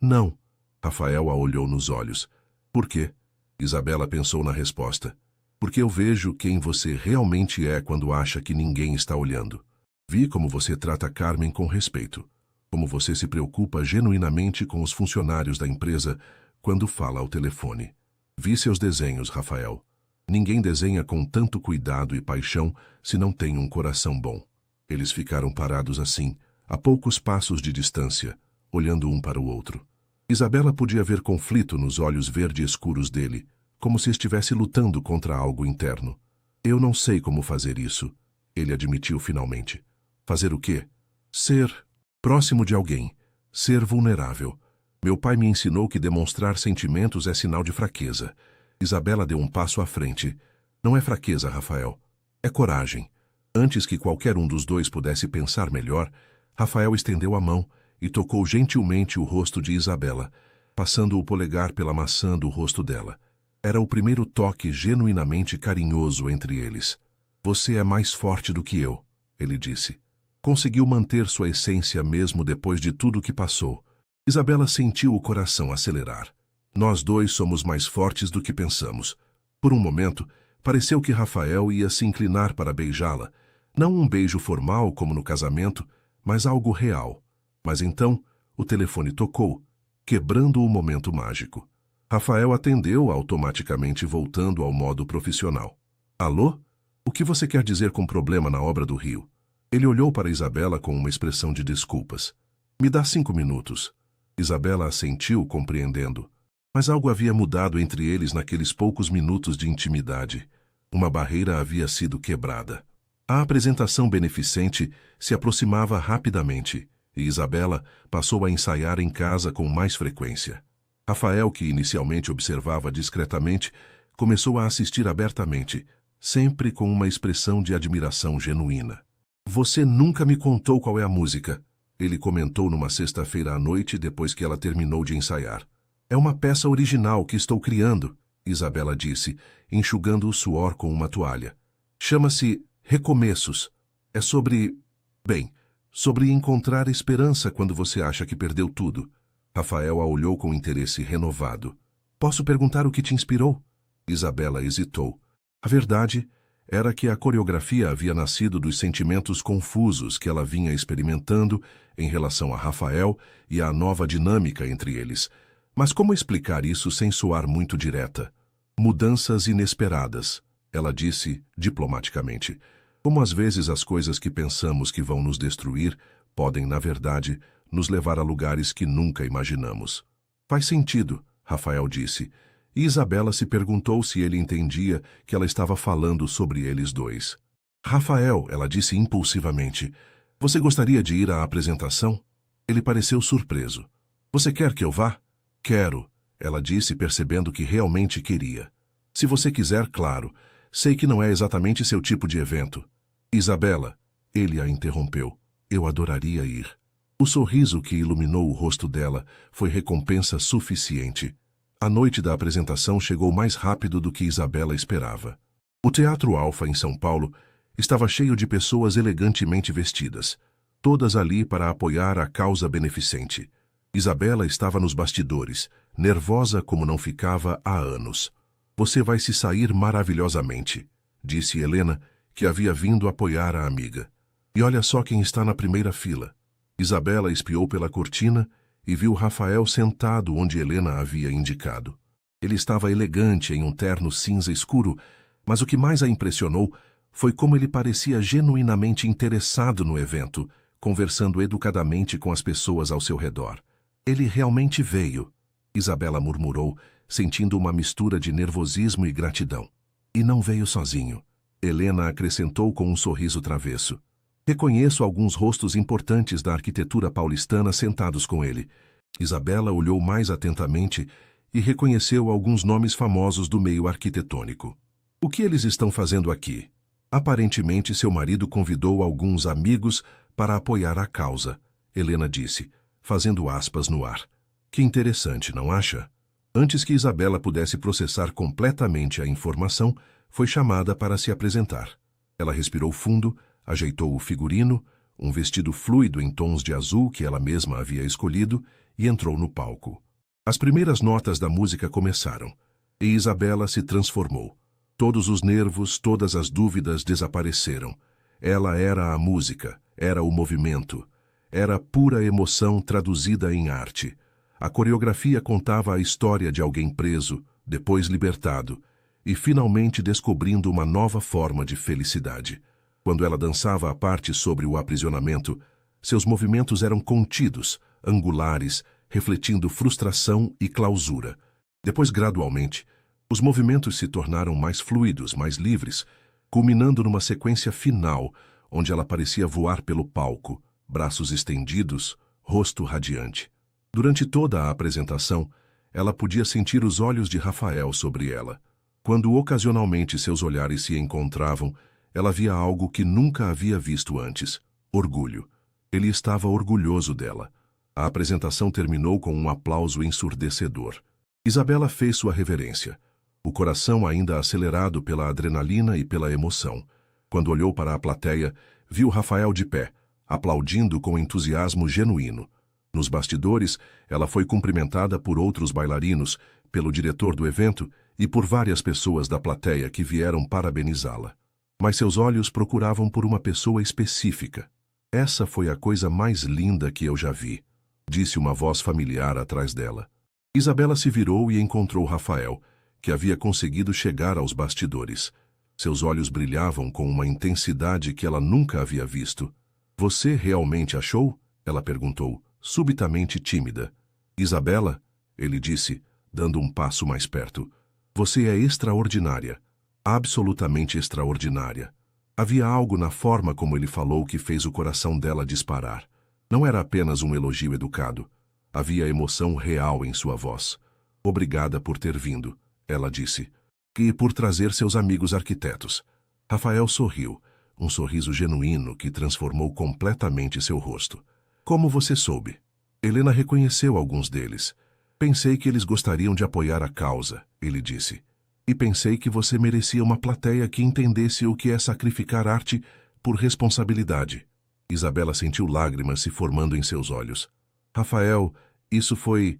não. Rafael a olhou nos olhos. Por quê? Isabela pensou na resposta. Porque eu vejo quem você realmente é quando acha que ninguém está olhando. Vi como você trata Carmen com respeito. Como você se preocupa genuinamente com os funcionários da empresa quando fala ao telefone. Vi seus desenhos, Rafael. Ninguém desenha com tanto cuidado e paixão se não tem um coração bom. Eles ficaram parados assim, a poucos passos de distância, olhando um para o outro. Isabela podia ver conflito nos olhos verde escuros dele, como se estivesse lutando contra algo interno. Eu não sei como fazer isso, ele admitiu finalmente. Fazer o quê? Ser próximo de alguém. Ser vulnerável. Meu pai me ensinou que demonstrar sentimentos é sinal de fraqueza. Isabela deu um passo à frente. Não é fraqueza, Rafael. É coragem. Antes que qualquer um dos dois pudesse pensar melhor, Rafael estendeu a mão e tocou gentilmente o rosto de Isabela, passando o polegar pela maçã do rosto dela. Era o primeiro toque genuinamente carinhoso entre eles. Você é mais forte do que eu, ele disse. Conseguiu manter sua essência mesmo depois de tudo o que passou. Isabela sentiu o coração acelerar. Nós dois somos mais fortes do que pensamos. Por um momento, pareceu que Rafael ia se inclinar para beijá-la. Não um beijo formal como no casamento, mas algo real. Mas então, o telefone tocou, quebrando o momento mágico. Rafael atendeu automaticamente, voltando ao modo profissional. Alô? O que você quer dizer com problema na obra do Rio? Ele olhou para Isabela com uma expressão de desculpas. Me dá 5 minutos. Isabela assentiu, compreendendo. Mas algo havia mudado entre eles naqueles poucos minutos de intimidade. Uma barreira havia sido quebrada. A apresentação beneficente se aproximava rapidamente, e Isabela passou a ensaiar em casa com mais frequência. Rafael, que inicialmente observava discretamente, começou a assistir abertamente, sempre com uma expressão de admiração genuína. Você nunca me contou qual é a música, ele comentou numa sexta-feira à noite depois que ela terminou de ensaiar. É uma peça original que estou criando, Isabela disse, enxugando o suor com uma toalha. Chama-se Recomeços. É sobre... sobre encontrar esperança quando você acha que perdeu tudo. Rafael a olhou com interesse renovado. Posso perguntar o que te inspirou? Isabela hesitou. A verdade era que a coreografia havia nascido dos sentimentos confusos que ela vinha experimentando em relação a Rafael e à nova dinâmica entre eles. Mas como explicar isso sem soar muito direta? Mudanças inesperadas, ela disse diplomaticamente. Como às vezes as coisas que pensamos que vão nos destruir podem, na verdade, nos levar a lugares que nunca imaginamos. Faz sentido, Rafael disse, e Isabela se perguntou se ele entendia que ela estava falando sobre eles dois. Rafael, ela disse impulsivamente, você gostaria de ir à apresentação? Ele pareceu surpreso. Você quer que eu vá? Quero, ela disse, percebendo que realmente queria. Se você quiser, claro. Sei que não é exatamente seu tipo de evento. Isabela, ele a interrompeu. Eu adoraria ir. O sorriso que iluminou o rosto dela foi recompensa suficiente. A noite da apresentação chegou mais rápido do que Isabela esperava. O Teatro Alfa, em São Paulo, estava cheio de pessoas elegantemente vestidas, todas ali para apoiar a causa beneficente. Isabela estava nos bastidores, nervosa como não ficava há anos. "Você vai se sair maravilhosamente", disse Helena, que havia vindo apoiar a amiga. "E olha só quem está na primeira fila." Isabela espiou pela cortina e viu Rafael sentado onde Helena havia indicado. Ele estava elegante em um terno cinza escuro, mas o que mais a impressionou foi como ele parecia genuinamente interessado no evento, conversando educadamente com as pessoas ao seu redor. "Ele realmente veio", Isabela murmurou, sentindo uma mistura de nervosismo e gratidão. "E não veio sozinho", Helena acrescentou com um sorriso travesso. "Reconheço alguns rostos importantes da arquitetura paulistana sentados com ele." Isabela olhou mais atentamente e reconheceu alguns nomes famosos do meio arquitetônico. "O que eles estão fazendo aqui?" "Aparentemente seu marido convidou alguns amigos para apoiar a causa", Helena disse, fazendo aspas no ar. "Que interessante, não acha?" Antes que Isabela pudesse processar completamente a informação, foi chamada para se apresentar. Ela respirou fundo, ajeitou o figurino, um vestido fluido em tons de azul que ela mesma havia escolhido, e entrou no palco. As primeiras notas da música começaram, e Isabela se transformou. Todos os nervos, todas as dúvidas desapareceram. Ela era a música, era o movimento, era pura emoção traduzida em arte. A coreografia contava a história de alguém preso, depois libertado, e finalmente descobrindo uma nova forma de felicidade. Quando ela dançava a parte sobre o aprisionamento, seus movimentos eram contidos, angulares, refletindo frustração e clausura. Depois, gradualmente, os movimentos se tornaram mais fluidos, mais livres, culminando numa sequência final, onde ela parecia voar pelo palco, braços estendidos, rosto radiante. Durante toda a apresentação, ela podia sentir os olhos de Rafael sobre ela. Quando ocasionalmente seus olhares se encontravam, ela via algo que nunca havia visto antes: orgulho. Ele estava orgulhoso dela. A apresentação terminou com um aplauso ensurdecedor. Isabela fez sua reverência, o coração ainda acelerado pela adrenalina e pela emoção. Quando olhou para a plateia, viu Rafael de pé, aplaudindo com entusiasmo genuíno. Nos bastidores, ela foi cumprimentada por outros bailarinos, pelo diretor do evento e por várias pessoas da plateia que vieram parabenizá-la. Mas seus olhos procuravam por uma pessoa específica. "Essa foi a coisa mais linda que eu já vi", disse uma voz familiar atrás dela. Isabela se virou e encontrou Rafael, que havia conseguido chegar aos bastidores. Seus olhos brilhavam com uma intensidade que ela nunca havia visto. "Você realmente achou?" ela perguntou, subitamente tímida. "Isabela", ele disse, dando um passo mais perto, "você é extraordinária. Absolutamente extraordinária." Havia algo na forma como ele falou que fez o coração dela disparar. Não era apenas um elogio educado. Havia emoção real em sua voz. "Obrigada por ter vindo", ela disse, "e por trazer seus amigos arquitetos." Rafael sorriu, um sorriso genuíno que transformou completamente seu rosto. "Como você soube?" Helena reconheceu alguns deles. "Pensei que eles gostariam de apoiar a causa", ele disse. "E pensei que você merecia uma plateia que entendesse o que é sacrificar arte por responsabilidade." Isabela sentiu lágrimas se formando em seus olhos. "Rafael, isso foi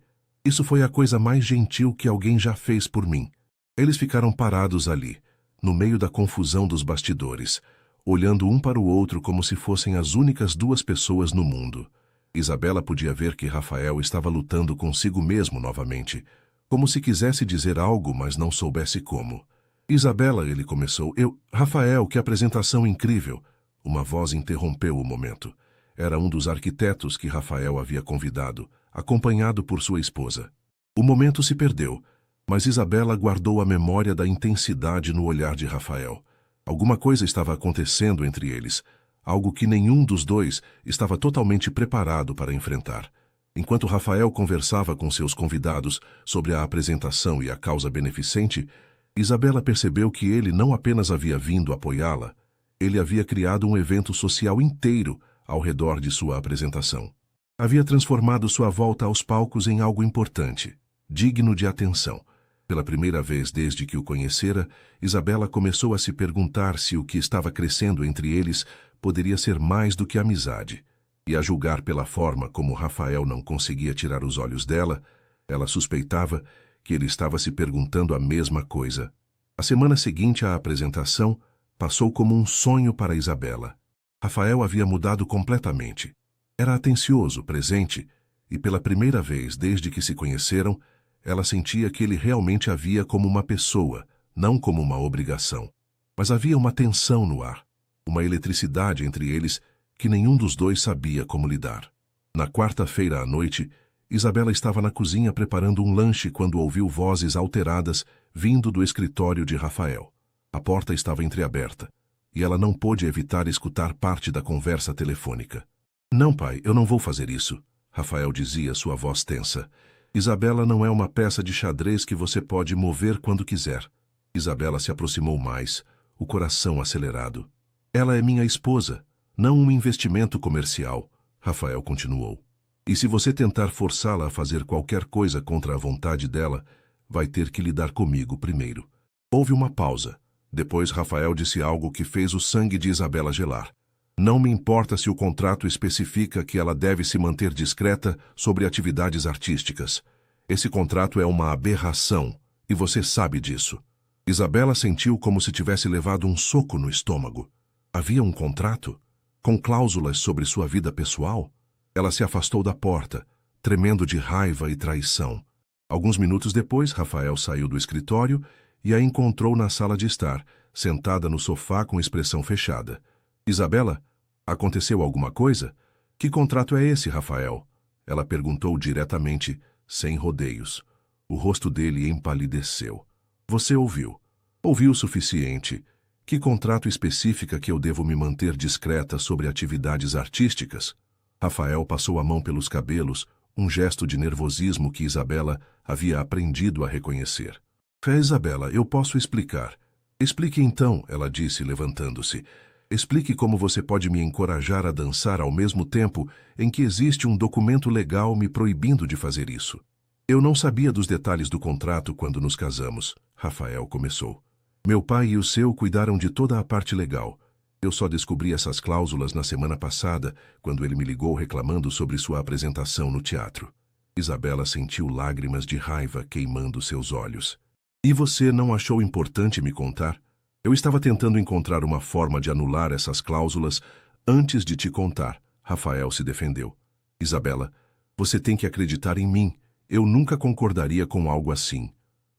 a coisa mais gentil que alguém já fez por mim." Eles ficaram parados ali, no meio da confusão dos bastidores, olhando um para o outro como se fossem as únicas duas pessoas no mundo. Isabela podia ver que Rafael estava lutando consigo mesmo novamente, como se quisesse dizer algo, mas não soubesse como. "Isabela", ele começou. Rafael, que apresentação incrível!" Uma voz interrompeu o momento. Era um dos arquitetos que Rafael havia convidado, acompanhado por sua esposa. O momento se perdeu, mas Isabela guardou a memória da intensidade no olhar de Rafael. Alguma coisa estava acontecendo entre eles, algo que nenhum dos dois estava totalmente preparado para enfrentar. Enquanto Rafael conversava com seus convidados sobre a apresentação e a causa beneficente, Isabela percebeu que ele não apenas havia vindo apoiá-la, ele havia criado um evento social inteiro ao redor de sua apresentação. Havia transformado sua volta aos palcos em algo importante, digno de atenção. Pela primeira vez desde que o conhecera, Isabela começou a se perguntar se o que estava crescendo entre eles poderia ser mais do que amizade. E a julgar pela forma como Rafael não conseguia tirar os olhos dela, ela suspeitava que ele estava se perguntando a mesma coisa. A semana seguinte à apresentação passou como um sonho para Isabela. Rafael havia mudado completamente. Era atencioso, presente, e pela primeira vez desde que se conheceram, ela sentia que ele realmente a via como uma pessoa, não como uma obrigação. Mas havia uma tensão no ar, uma eletricidade entre eles que nenhum dos dois sabia como lidar. Na quarta-feira à noite, Isabela estava na cozinha preparando um lanche quando ouviu vozes alteradas vindo do escritório de Rafael. A porta estava entreaberta, e ela não pôde evitar escutar parte da conversa telefônica. "Não, pai, eu não vou fazer isso", Rafael dizia, sua voz tensa. "Isabela não é uma peça de xadrez que você pode mover quando quiser." Isabela se aproximou mais, o coração acelerado. "Ela é minha esposa, não um investimento comercial", Rafael continuou. "E se você tentar forçá-la a fazer qualquer coisa contra a vontade dela, vai ter que lidar comigo primeiro." Houve uma pausa. Depois Rafael disse algo que fez o sangue de Isabela gelar. "Não me importa se o contrato especifica que ela deve se manter discreta sobre atividades artísticas. Esse contrato é uma aberração, e você sabe disso." Isabela sentiu como se tivesse levado um soco no estômago. Havia um contrato? Com cláusulas sobre sua vida pessoal? Ela se afastou da porta, tremendo de raiva e traição. Alguns minutos depois, Rafael saiu do escritório e a encontrou na sala de estar, sentada no sofá com expressão fechada. "Isabela, aconteceu alguma coisa? Que contrato é esse, Rafael?" Ela perguntou diretamente, sem rodeios. O rosto dele empalideceu. "Você ouviu. Ouviu o suficiente. Que contrato especifica que eu devo me manter discreta sobre atividades artísticas?" Rafael passou a mão pelos cabelos, um gesto de nervosismo que Isabela havia aprendido a reconhecer. "Isabela, eu posso explicar." "Explique então", ela disse, levantando-se. "Explique como você pode me encorajar a dançar ao mesmo tempo em que existe um documento legal me proibindo de fazer isso." "Eu não sabia dos detalhes do contrato quando nos casamos", Rafael começou. "Meu pai e o seu cuidaram de toda a parte legal. Eu só descobri essas cláusulas na semana passada, quando ele me ligou reclamando sobre sua apresentação no teatro." Isabela sentiu lágrimas de raiva queimando seus olhos. "E você não achou importante me contar? Eu estava tentando encontrar uma forma de anular essas cláusulas antes de te contar", Rafael se defendeu. "Isabela, você tem que acreditar em mim. Eu nunca concordaria com algo assim."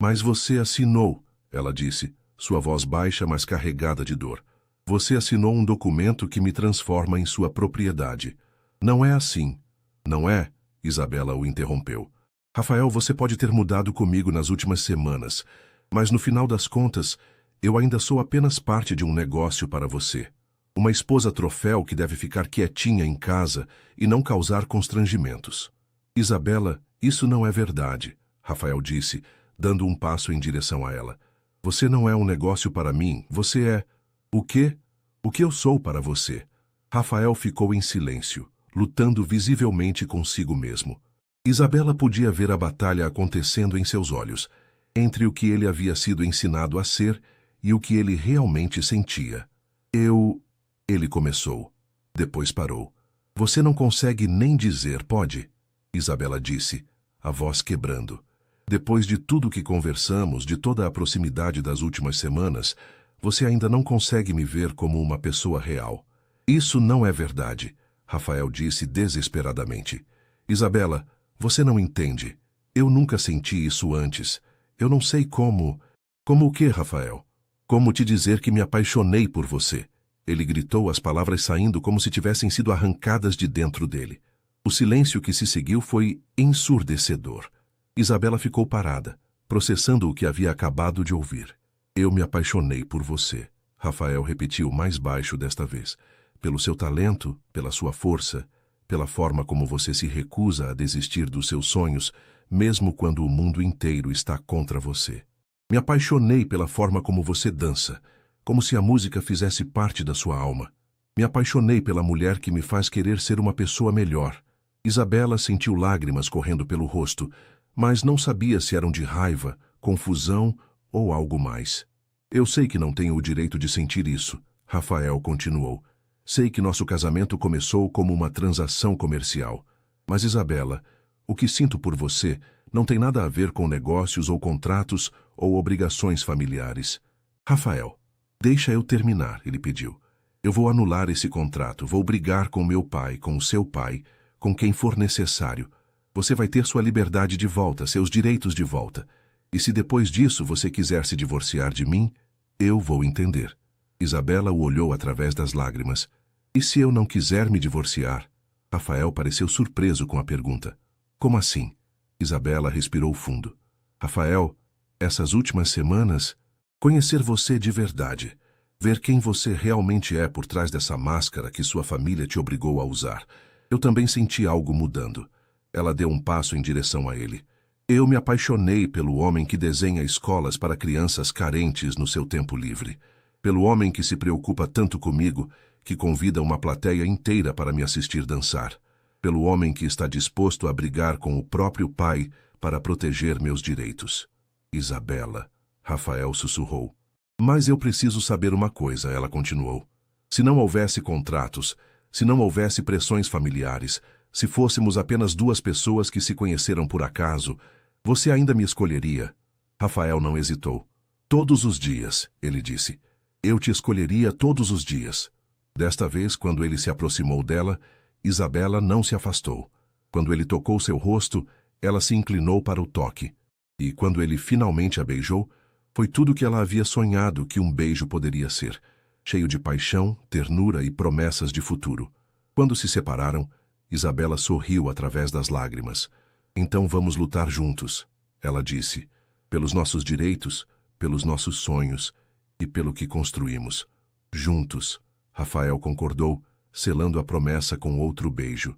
"Mas você assinou", ela disse, sua voz baixa mas carregada de dor. "Você assinou um documento que me transforma em sua propriedade." "Não é assim." "Não é?", Isabela o interrompeu. "Rafael, você pode ter mudado comigo nas últimas semanas, mas no final das contas, eu ainda sou apenas parte de um negócio para você. Uma esposa troféu que deve ficar quietinha em casa e não causar constrangimentos." "Isabela, isso não é verdade", Rafael disse, dando um passo em direção a ela. "Você não é um negócio para mim, você é..." "O quê? O que eu sou para você?" Rafael ficou em silêncio, lutando visivelmente consigo mesmo. Isabela podia ver a batalha acontecendo em seus olhos, entre o que ele havia sido ensinado a ser e o que ele realmente sentia. Ele começou. Depois parou. "Você não consegue nem dizer, pode?", Isabela disse, a voz quebrando. "Depois de tudo que conversamos, de toda a proximidade das últimas semanas, você ainda não consegue me ver como uma pessoa real." "Isso não é verdade", Rafael disse desesperadamente. "Isabela, você não entende. Eu nunca senti isso antes. Eu não sei como..." "Como o quê, Rafael?" "Como te dizer que me apaixonei por você." Ele gritou, as palavras saindo como se tivessem sido arrancadas de dentro dele. O silêncio que se seguiu foi ensurdecedor. Isabela ficou parada, processando o que havia acabado de ouvir. "Eu me apaixonei por você", Rafael repetiu mais baixo desta vez. "Pelo seu talento, pela sua força, pela forma como você se recusa a desistir dos seus sonhos, mesmo quando o mundo inteiro está contra você. Me apaixonei pela forma como você dança, como se a música fizesse parte da sua alma. Me apaixonei pela mulher que me faz querer ser uma pessoa melhor. Isabela sentiu lágrimas correndo pelo rosto, mas não sabia se eram de raiva, confusão ou algo mais. Eu sei que não tenho o direito de sentir isso, Rafael continuou. Sei que nosso casamento começou como uma transação comercial. Mas, Isabela, o que sinto por você não tem nada a ver com negócios ou contratos ou obrigações familiares. Rafael, deixa eu terminar, ele pediu. Eu vou anular esse contrato, vou brigar com meu pai, com o seu pai, com quem for necessário. Você vai ter sua liberdade de volta, seus direitos de volta. E se depois disso você quiser se divorciar de mim, eu vou entender. Isabela o olhou através das lágrimas. E se eu não quiser me divorciar? Rafael pareceu surpreso com a pergunta. Como assim? Isabela respirou fundo. Rafael, essas últimas semanas, conhecer você de verdade, ver quem você realmente é por trás dessa máscara que sua família te obrigou a usar. Eu também senti algo mudando. Ela deu um passo em direção a ele. Eu me apaixonei pelo homem que desenha escolas para crianças carentes no seu tempo livre. Pelo homem que se preocupa tanto comigo, que convida uma plateia inteira para me assistir dançar. Pelo homem que está disposto a brigar com o próprio pai para proteger meus direitos. Isabela, Rafael sussurrou. Mas eu preciso saber uma coisa, ela continuou. Se não houvesse contratos, se não houvesse pressões familiares, se fôssemos apenas duas pessoas que se conheceram por acaso, você ainda me escolheria? Rafael não hesitou. Todos os dias, ele disse. Eu te escolheria todos os dias. Desta vez, quando ele se aproximou dela, Isabela não se afastou. Quando ele tocou seu rosto, ela se inclinou para o toque. E quando ele finalmente a beijou, foi tudo o que ela havia sonhado que um beijo poderia ser, cheio de paixão, ternura e promessas de futuro. Quando se separaram, Isabela sorriu através das lágrimas. Então vamos lutar juntos, ela disse, pelos nossos direitos, pelos nossos sonhos e pelo que construímos. Juntos, Rafael concordou, selando a promessa com outro beijo.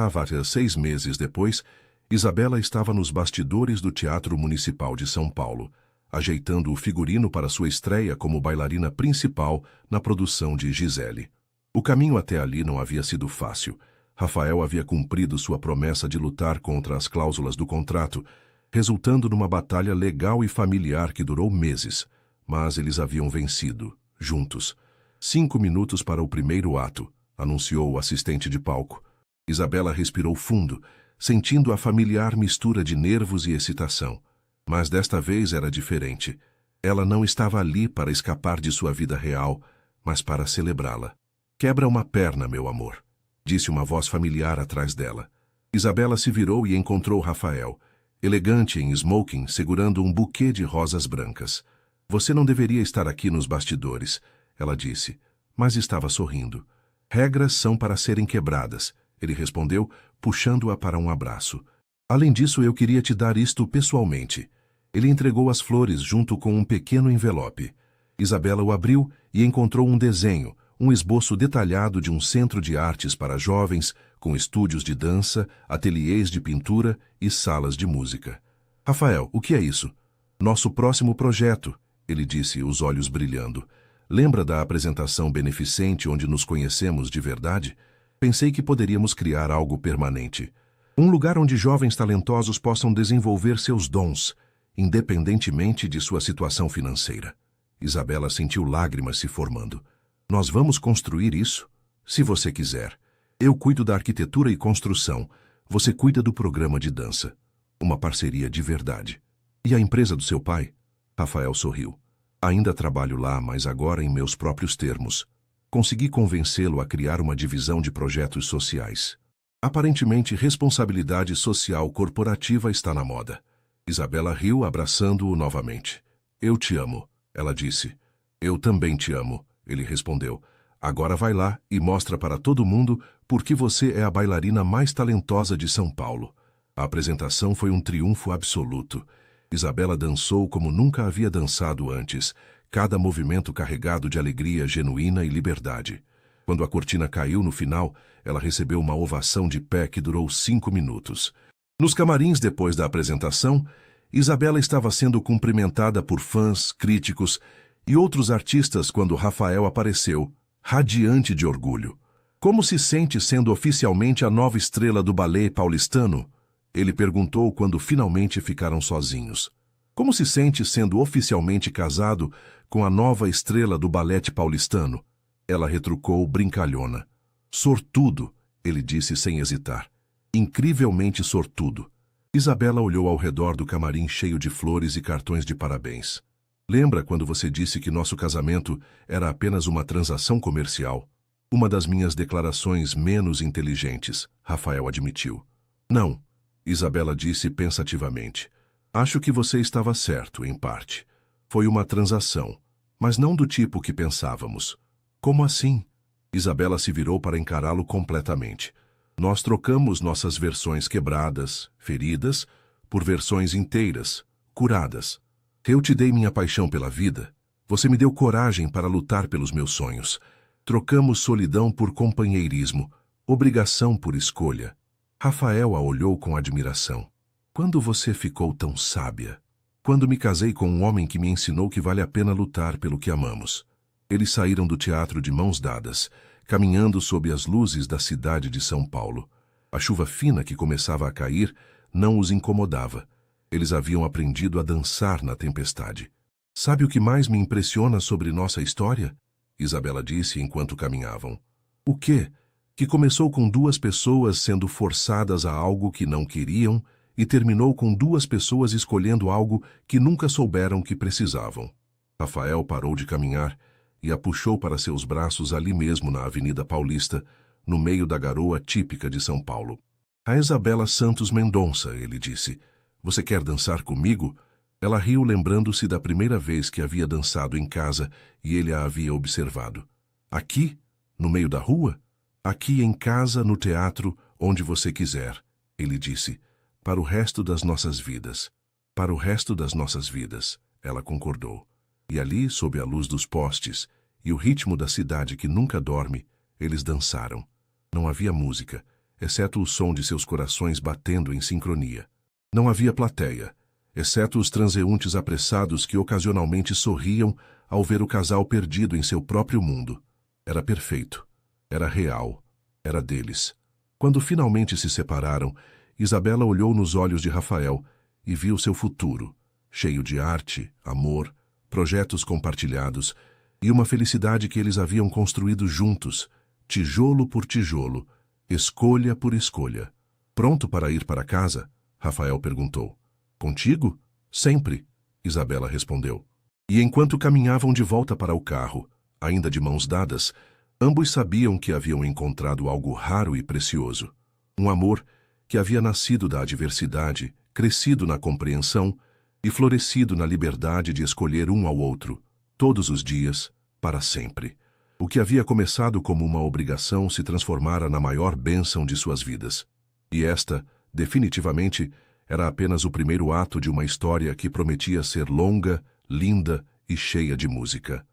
Vários 6 meses depois, Isabela estava nos bastidores do Teatro Municipal de São Paulo, ajeitando o figurino para sua estreia como bailarina principal na produção de Gisele. O caminho até ali não havia sido fácil. Rafael havia cumprido sua promessa de lutar contra as cláusulas do contrato, resultando numa batalha legal e familiar que durou meses. Mas eles haviam vencido, juntos. 5 minutos para o primeiro ato, anunciou o assistente de palco. Isabela respirou fundo, sentindo a familiar mistura de nervos e excitação. Mas desta vez era diferente. Ela não estava ali para escapar de sua vida real, mas para celebrá-la. Quebra uma perna, meu amor, disse uma voz familiar atrás dela. Isabela se virou e encontrou Rafael, elegante em smoking, segurando um buquê de rosas brancas. Você não deveria estar aqui nos bastidores, ela disse, mas estava sorrindo. Regras são para serem quebradas, ele respondeu, puxando-a para um abraço. Além disso, eu queria te dar isto pessoalmente. Ele entregou as flores junto com um pequeno envelope. Isabela o abriu e encontrou um desenho, um esboço detalhado de um centro de artes para jovens, com estúdios de dança, ateliês de pintura e salas de música. Rafael, o que é isso? Nosso próximo projeto, ele disse, os olhos brilhando. Lembra da apresentação beneficente onde nos conhecemos de verdade? Pensei que poderíamos criar algo permanente. Um lugar onde jovens talentosos possam desenvolver seus dons, independentemente de sua situação financeira. Isabela sentiu lágrimas se formando. Nós vamos construir isso? Se você quiser. Eu cuido da arquitetura e construção. Você cuida do programa de dança. Uma parceria de verdade. E a empresa do seu pai? Rafael sorriu. Ainda trabalho lá, mas agora em meus próprios termos. Consegui convencê-lo a criar uma divisão de projetos sociais. Aparentemente, responsabilidade social corporativa está na moda. Isabela riu, abraçando-o novamente. Eu te amo, ela disse. Eu também te amo, ele respondeu. Agora vai lá e mostra para todo mundo por que você é a bailarina mais talentosa de São Paulo. A apresentação foi um triunfo absoluto. Isabela dançou como nunca havia dançado antes, cada movimento carregado de alegria genuína e liberdade. Quando a cortina caiu no final, ela recebeu uma ovação de pé que durou 5 minutos. Nos camarins depois da apresentação, Isabela estava sendo cumprimentada por fãs, críticos e outros artistas quando Rafael apareceu, radiante de orgulho. Como se sente sendo oficialmente a nova estrela do balé paulistano? Ele perguntou quando finalmente ficaram sozinhos. Como se sente sendo oficialmente casado com a nova estrela do balé paulistano? Ela retrucou brincalhona. Sortudo, ele disse sem hesitar. Incrivelmente sortudo. Isabela olhou ao redor do camarim cheio de flores e cartões de parabéns. Lembra quando você disse que nosso casamento era apenas uma transação comercial? Uma das minhas declarações menos inteligentes, Rafael admitiu. Não, Isabela disse pensativamente. Acho que você estava certo, em parte. Foi uma transação, mas não do tipo que pensávamos. Como assim? Isabela se virou para encará-lo completamente. Nós trocamos nossas versões quebradas, feridas, por versões inteiras, curadas. Eu te dei minha paixão pela vida. Você me deu coragem para lutar pelos meus sonhos. Trocamos solidão por companheirismo, obrigação por escolha. Rafael a olhou com admiração. Quando você ficou tão sábia? Quando me casei com um homem que me ensinou que vale a pena lutar pelo que amamos. Eles saíram do teatro de mãos dadas, caminhando sob as luzes da cidade de São Paulo. A chuva fina que começava a cair não os incomodava. Eles haviam aprendido a dançar na tempestade. Sabe o que mais me impressiona sobre nossa história? Isabela disse enquanto caminhavam. O quê? Que começou com duas pessoas sendo forçadas a algo que não queriam e terminou com duas pessoas escolhendo algo que nunca souberam que precisavam. Rafael parou de caminhar e a puxou para seus braços ali mesmo na Avenida Paulista, no meio da garoa típica de São Paulo. A Isabela Santos Mendonça, ele disse. Você quer dançar comigo? Ela riu lembrando-se da primeira vez que havia dançado em casa e ele a havia observado. Aqui? No meio da rua? Aqui em casa, no teatro, onde você quiser, ele disse. Para o resto das nossas vidas. Para o resto das nossas vidas, ela concordou. E ali, sob a luz dos postes e o ritmo da cidade que nunca dorme, eles dançaram. Não havia música, exceto o som de seus corações batendo em sincronia. Não havia plateia, exceto os transeuntes apressados que ocasionalmente sorriam ao ver o casal perdido em seu próprio mundo. Era perfeito. Era real. Era deles. Quando finalmente se separaram, Isabela olhou nos olhos de Rafael e viu seu futuro, cheio de arte, amor, projetos compartilhados e uma felicidade que eles haviam construído juntos, tijolo por tijolo, escolha por escolha. Pronto para ir para casa? Rafael perguntou. Contigo? Sempre, Isabela respondeu. E enquanto caminhavam de volta para o carro, ainda de mãos dadas, ambos sabiam que haviam encontrado algo raro e precioso. Um amor que havia nascido da adversidade, crescido na compreensão e florescido na liberdade de escolher um ao outro, todos os dias, para sempre. O que havia começado como uma obrigação se transformara na maior bênção de suas vidas. E esta, definitivamente, era apenas o primeiro ato de uma história que prometia ser longa, linda e cheia de música.